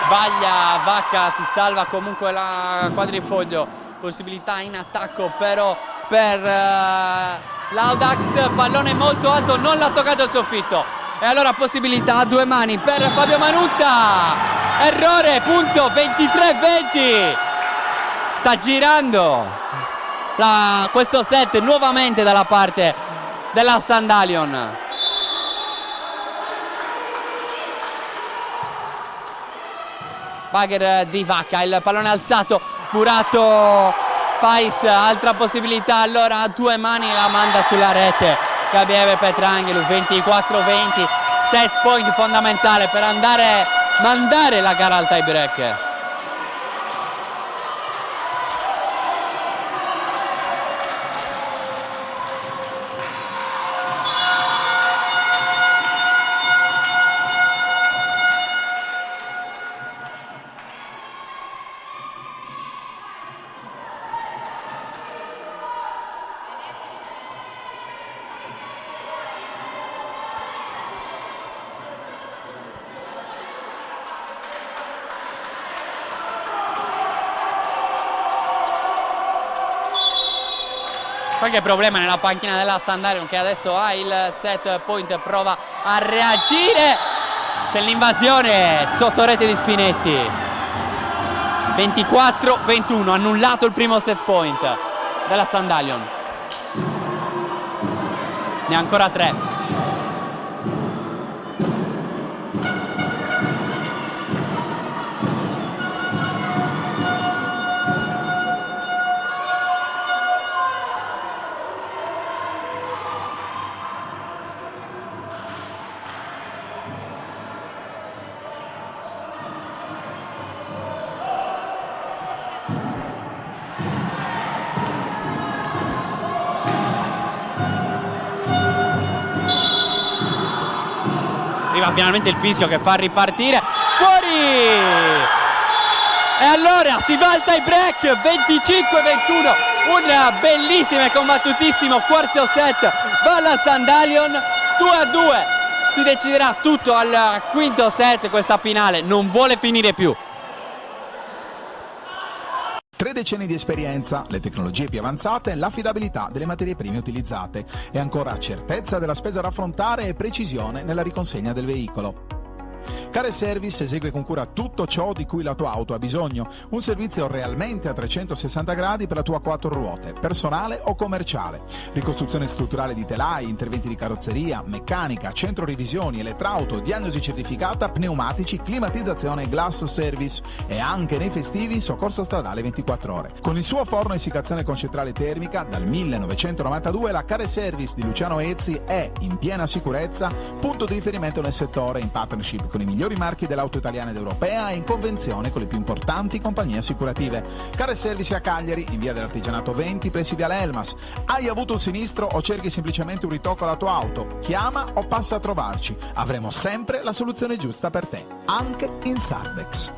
Sbaglia Vacca, si salva comunque la Quadrifoglio, possibilità in attacco però per l'Audax, pallone molto alto, non l'ha toccato il soffitto e allora possibilità a due mani per Fabio Manutta, errore, punto, 23-20. Sta girando questo set nuovamente dalla parte della Sandalion. Bagher di Vacca, il pallone alzato, Murato, Fais, altra possibilità, allora a due mani la manda sulla rete Gabriele Petrangelo. 24-20, set point fondamentale per mandare la gara al tie break. Qualche problema nella panchina della Sandalion, che adesso ha il set point, prova a reagire. C'è l'invasione sotto rete di Spinetti. 24-21, annullato il primo set point della Sandalion. Ne ha ancora 3. Arriva finalmente il fischio che fa ripartire. Fuori! E allora si va al tie break, 25-21. Un bellissimo e combattutissimo quarto set. Va alla Sandalion, 2-2. Si deciderà tutto al quinto set. Questa finale non vuole finire più. 3 decenni di esperienza, le tecnologie più avanzate, l'affidabilità delle materie prime utilizzate e ancora certezza della spesa da affrontare e precisione nella riconsegna del veicolo. Care Service esegue con cura tutto ciò di cui la tua auto ha bisogno, un servizio realmente a 360 gradi per la tua 4 ruote, personale o commerciale. Ricostruzione strutturale di telai, interventi di carrozzeria, meccanica, centro revisioni, elettrauto, diagnosi certificata, pneumatici, climatizzazione e glass service e anche nei festivi soccorso stradale 24 ore. Con il suo forno essiccazione con centrale termica dal 1992 la Care Service di Luciano Ezzi è in piena sicurezza punto di riferimento nel settore in partnership con i migliori marchi dell'auto italiana ed europea e in convenzione con le più importanti compagnie assicurative. Care Service a Cagliari, in via dell'Artigianato 20, pressi viale Elmas. Hai avuto un sinistro o cerchi semplicemente un ritocco alla tua auto? Chiama o passa a trovarci. Avremo sempre la soluzione giusta per te, anche in Sardex.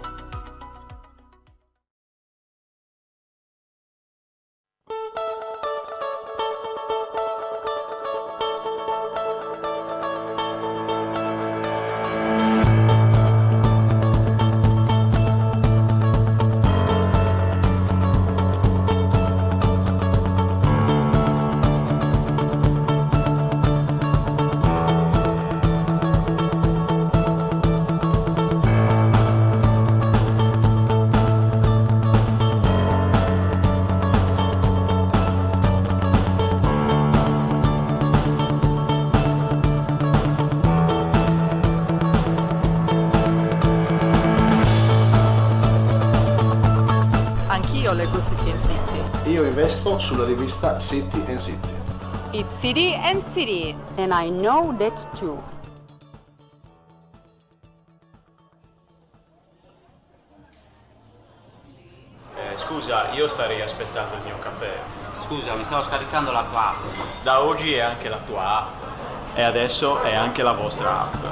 Anch'io leggo City and City. Io investo sulla rivista City and City. It's City and City. And I know that too. Scusa, io starei aspettando il mio caffè. Scusa, mi stavo scaricando la tua app. Da oggi è anche la tua app e adesso è anche la vostra app.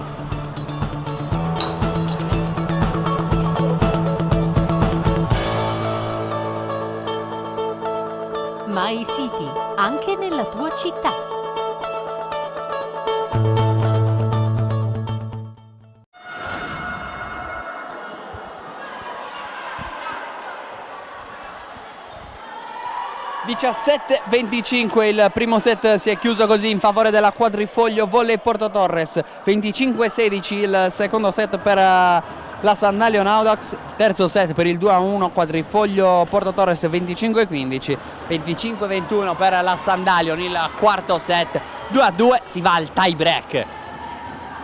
My City, anche nella tua città. (17-25) il primo set si è chiuso così in favore della Quadrifoglio Volley Porto Torres. 25-16 il secondo set per la Sandalion Audax, terzo set per il 2-1 Quadrifoglio Porto Torres. 25-15, 25-21 per la Sandalion il quarto set. 2-2, si va al tie break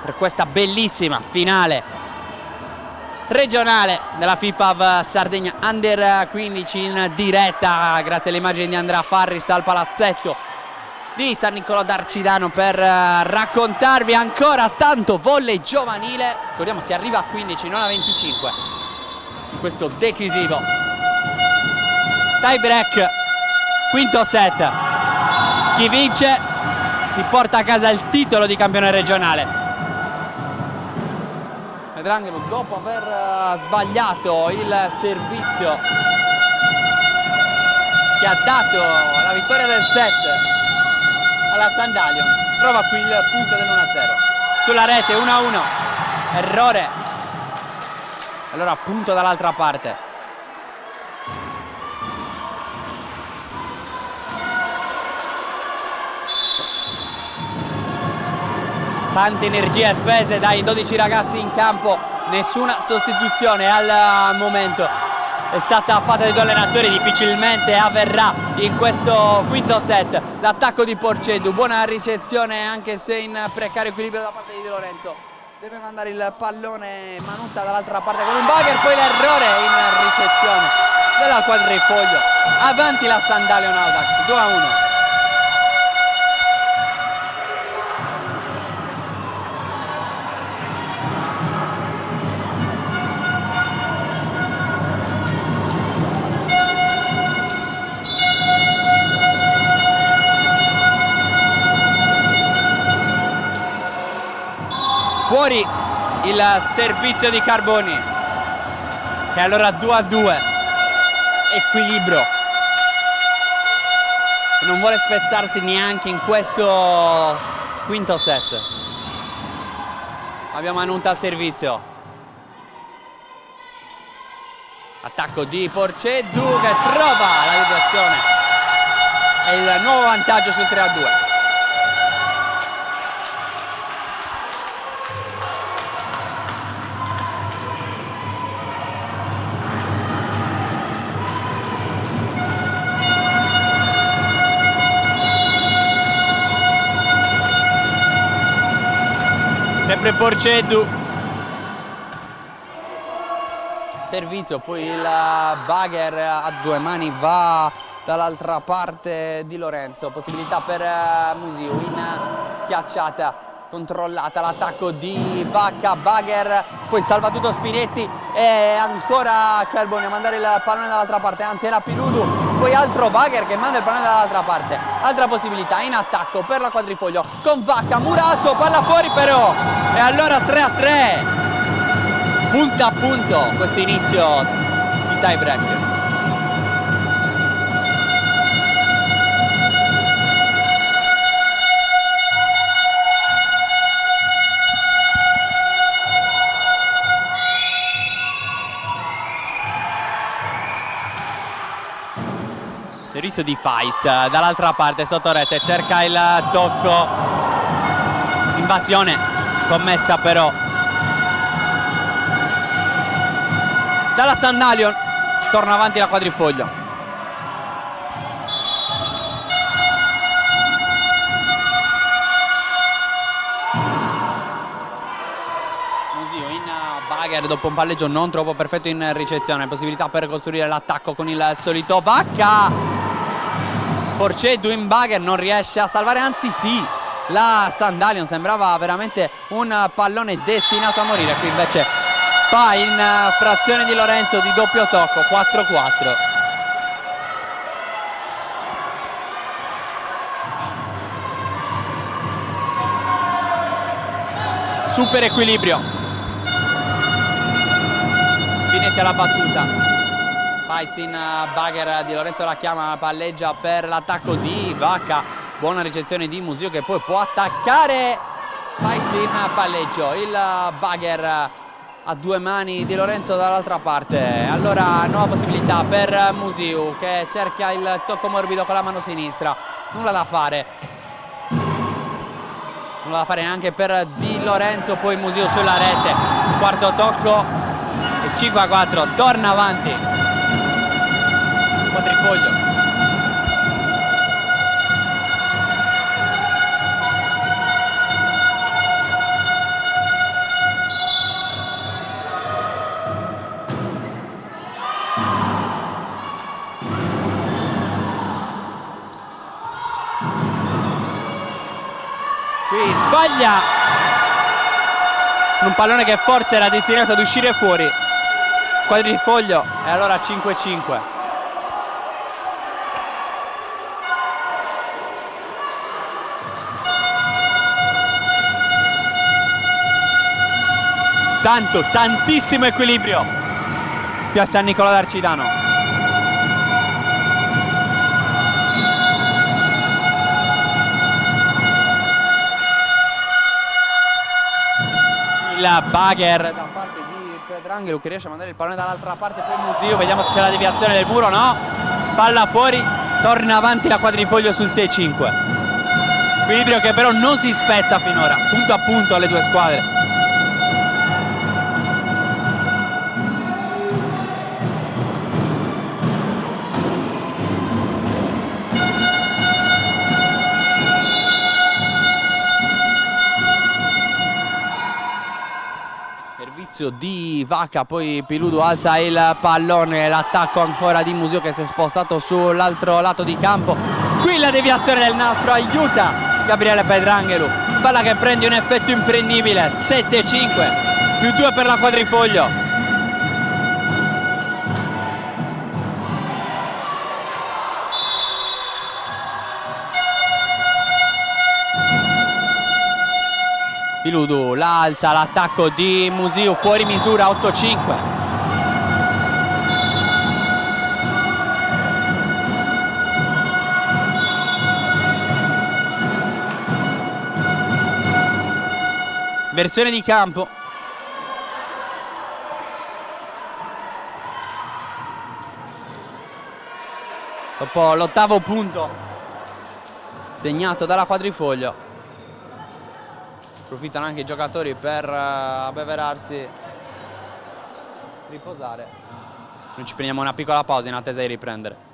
per questa bellissima finale regionale della FIPAV Sardegna Under 15 in diretta grazie alle immagini di Andrea Farris dal palazzetto di San Niccolò d'Arcidano per raccontarvi ancora tanto volley giovanile. Ricordiamo, si arriva a 15, non a 25 in questo decisivo tie break, quinto set. Chi vince si porta a casa il titolo di campione regionale. Vedranno, dopo aver sbagliato il servizio che ha dato la vittoria del set alla Sandalion, trova qui il punto del 1-0 sulla rete. 1-1, errore, allora punto dall'altra parte. tante energie spese dai 12 ragazzi in campo, nessuna sostituzione al momento è stata fatta dai due allenatori, difficilmente avverrà in questo quinto set. L'attacco di Porceddu, buona ricezione anche se in precario equilibrio da parte di De Lorenzo, deve mandare il pallone Manutta dall'altra parte con un bugger, poi l'errore in ricezione della quadrifoglio. Avanti la Sandalion Audax, 2-1. Fuori il servizio di Carboni, e allora 2-2, equilibrio, non vuole spezzarsi neanche in questo quinto set. Abbiamo Manutta al servizio, attacco di Porceddu che trova la deviazione e il nuovo vantaggio sul 3-2. Sempre Porceddu, servizio, poi il bugger a due mani va dall'altra parte di Lorenzo, possibilità per Musiu in schiacciata, controllata l'attacco di Vacca, bugger, poi salva tutto Spinetti e ancora Carboni a mandare il pallone dall'altra parte, anzi era Piludu, poi altro bugger che manda il pallone dall'altra parte. Altra possibilità in attacco per la quadrifoglio con Vacca, Murato, palla fuori però, e allora 3-3, punto a punto questo inizio di tie break. Servizio di Fais dall'altra parte sotto rete, cerca il tocco, invasione commessa però dalla Sandalion, torna avanti la quadrifoglio. Musio in bugger dopo un palleggio non troppo perfetto in ricezione, possibilità per costruire l'attacco con il solito Vacca. Porceddu in bugger non riesce a salvare, anzi sì, la Sandalion sembrava veramente un pallone destinato a morire, qui invece fa in frazione di Lorenzo di doppio tocco, 4-4. Super equilibrio, Spinetti alla battuta, Fais in bugger di Lorenzo la chiama, palleggia per l'attacco di Vacca, buona ricezione di Musio che poi può attaccare. Fais in palleggio, il bugger a due mani di Lorenzo dall'altra parte, allora nuova possibilità per Musiu che cerca il tocco morbido con la mano sinistra, nulla da fare neanche per Di Lorenzo, poi Musiu sulla rete, quarto tocco e 5-4, torna avanti quadrifoglio. Qui sbaglia un pallone che forse era destinato ad uscire fuori, quadrifoglio, e allora 5-5. Tantissimo equilibrio qui a San Nicolò d'Arcidano. Il bugger da parte di Pietrangelo che riesce a mandare il pallone dall'altra parte, poi Musio, vediamo se c'è la deviazione del muro, no? Palla fuori, torna avanti la quadrifoglio sul 6-5. Equilibrio che però non si spezza finora, punto a punto alle due squadre. Servizio di Vaca, poi Piludu alza il pallone, l'attacco ancora di Musio che si è spostato sull'altro lato di campo. Qui la deviazione del nastro aiuta Gabriele Petrangelo, palla che prende un effetto imprendibile, 7-5, più 2 per la Quadrifoglio. Piludu la alza, l'attacco di Musiu fuori misura, 8-5. Versione di campo. Dopo l'8º punto segnato dalla Quadrifoglio. Approfittano anche i giocatori per abbeverarsi, riposare. Noi ci prendiamo una piccola pausa in attesa di riprendere.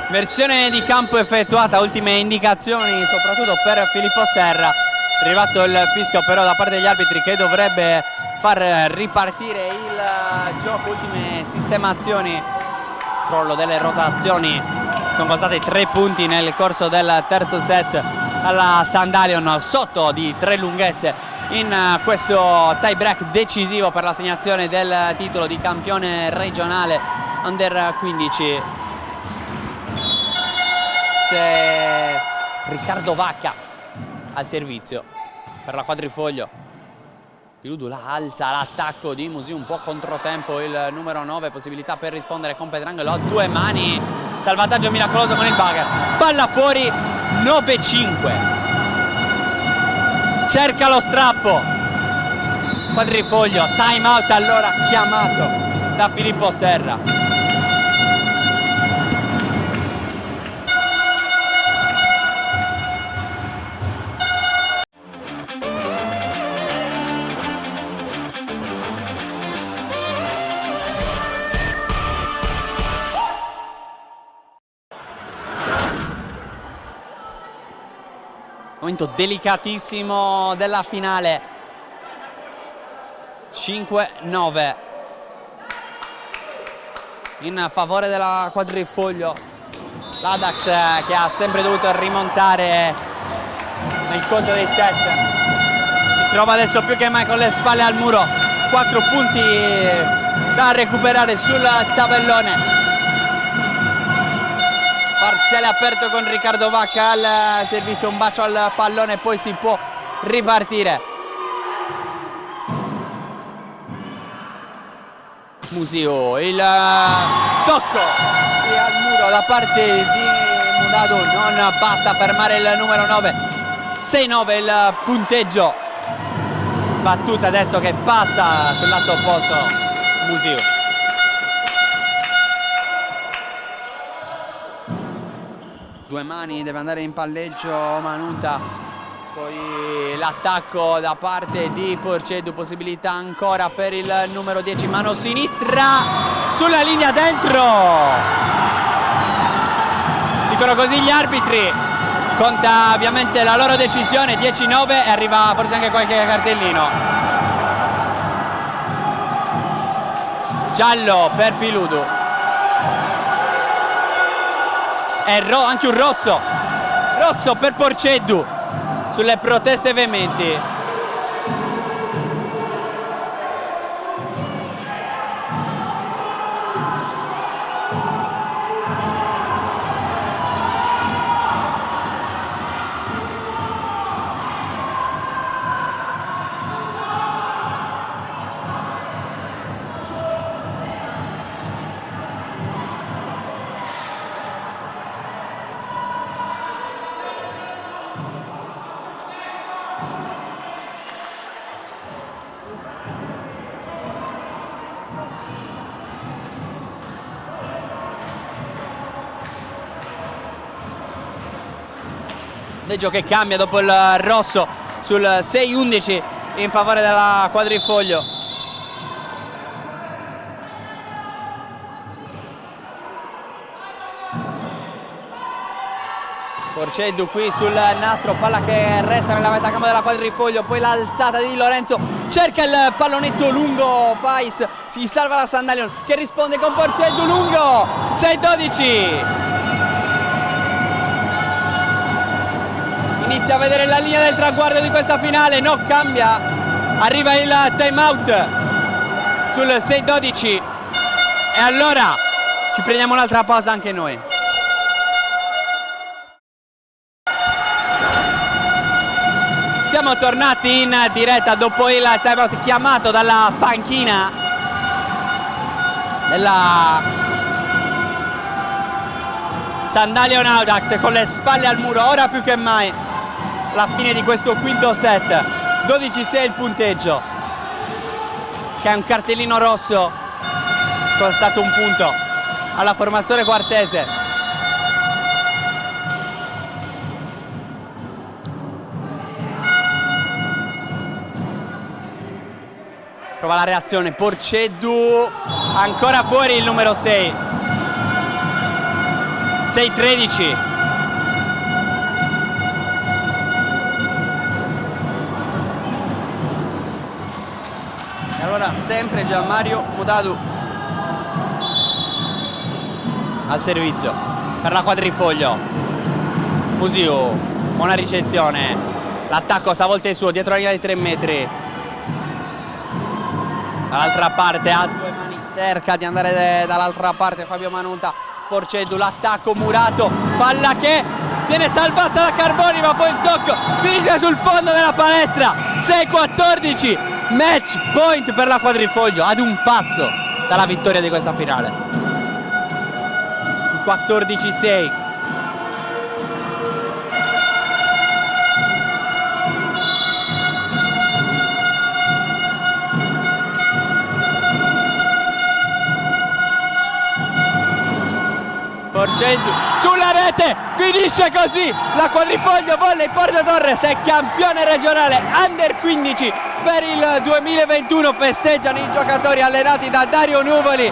Versione di campo effettuata, ultime indicazioni soprattutto per Filippo Serra. È arrivato il fischio però da parte degli arbitri che dovrebbe far ripartire il gioco. Ultime sistemazioni, crollo delle rotazioni, sono costati 3 punti nel corso del terzo set alla Sandalion, sotto di 3 lunghezze in questo tie break decisivo per l'assegnazione del titolo di campione regionale Under 15. C'è Riccardo Vacca al servizio per la Quadrifoglio. Piludu la alza, l'attacco di Musi un po' controtempo il numero 9, possibilità per rispondere con Petrangelo a 2 mani, salvataggio miracoloso con il bugger, palla fuori, 9-5. Cerca lo strappo Quadrifoglio, time out allora chiamato da Filippo Serra. Momento delicatissimo della finale. 5-9 in favore della Quadrifoglio. L'Adax che ha sempre dovuto rimontare nel conto dei set si trova adesso più che mai con le spalle al muro. 4 punti da recuperare sul tabellone. Parziale aperto con Riccardo Vacca al servizio, un bacio al pallone e poi si può ripartire. Musio, il tocco al muro da parte di Mudadu, non basta fermare il numero 9. 6-9 il punteggio. Battuta adesso che passa sul lato opposto Musio. Due mani, deve andare in palleggio Manuta, poi l'attacco da parte di Porcedu, possibilità ancora per il numero 10, mano sinistra sulla linea dentro. Dicono così gli arbitri, conta ovviamente la loro decisione, 10-9 e arriva forse anche qualche cartellino. Giallo per Piludu. E anche un rosso per Porcedu sulle proteste veementi. Deggio che cambia dopo il rosso sul 6-11 in favore della Quadrifoglio. Porceddu qui sul nastro, palla che resta nella metà campo della Quadrifoglio, poi l'alzata di Di Lorenzo, cerca il pallonetto lungo, Fais, si salva la Sandalion che risponde con Porceddu lungo, 6-12. Inizia a vedere la linea del traguardo di questa finale, no, cambia, arriva il time out sul 6-12 e allora ci prendiamo un'altra pausa anche noi. Siamo tornati in diretta dopo il timeout chiamato dalla panchina della Sandalion Audax con le spalle al muro, ora più che mai la fine di questo quinto set. 12-6 il punteggio, che è un cartellino rosso, costato un punto alla formazione quartese. Prova la reazione, Porceddu, ancora fuori il numero 6. 6-13. E allora sempre Gianmario Mudadu al servizio per la Quadrifoglio. Musiu, buona ricezione. L'attacco stavolta è suo, dietro la linea di 3 metri. Dall'altra parte a 2 mani, cerca di andare dall'altra parte Fabio Manunta. Porceddu, l'attacco murato, palla che viene salvata da Carboni, ma poi il tocco finisce sul fondo della palestra. 6-14, match point per la Quadrifoglio, ad un passo dalla vittoria di questa finale. 14-6. Porceddu sulla rete, finisce così la Quadrifoglio, volley Porto Torres è campione regionale under 15 per il 2021. Festeggiano i giocatori allenati da Dario Nuvoli,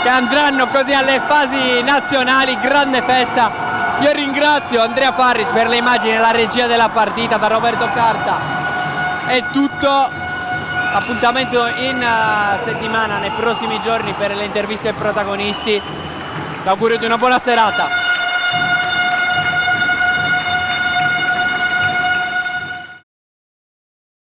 che andranno così alle fasi nazionali. Grande festa. Io ringrazio Andrea Farris per le immagini e la regia della partita, da Roberto Carta. È tutto. Appuntamento in settimana, nei prossimi giorni, per le interviste ai protagonisti. L'augurio di una buona serata.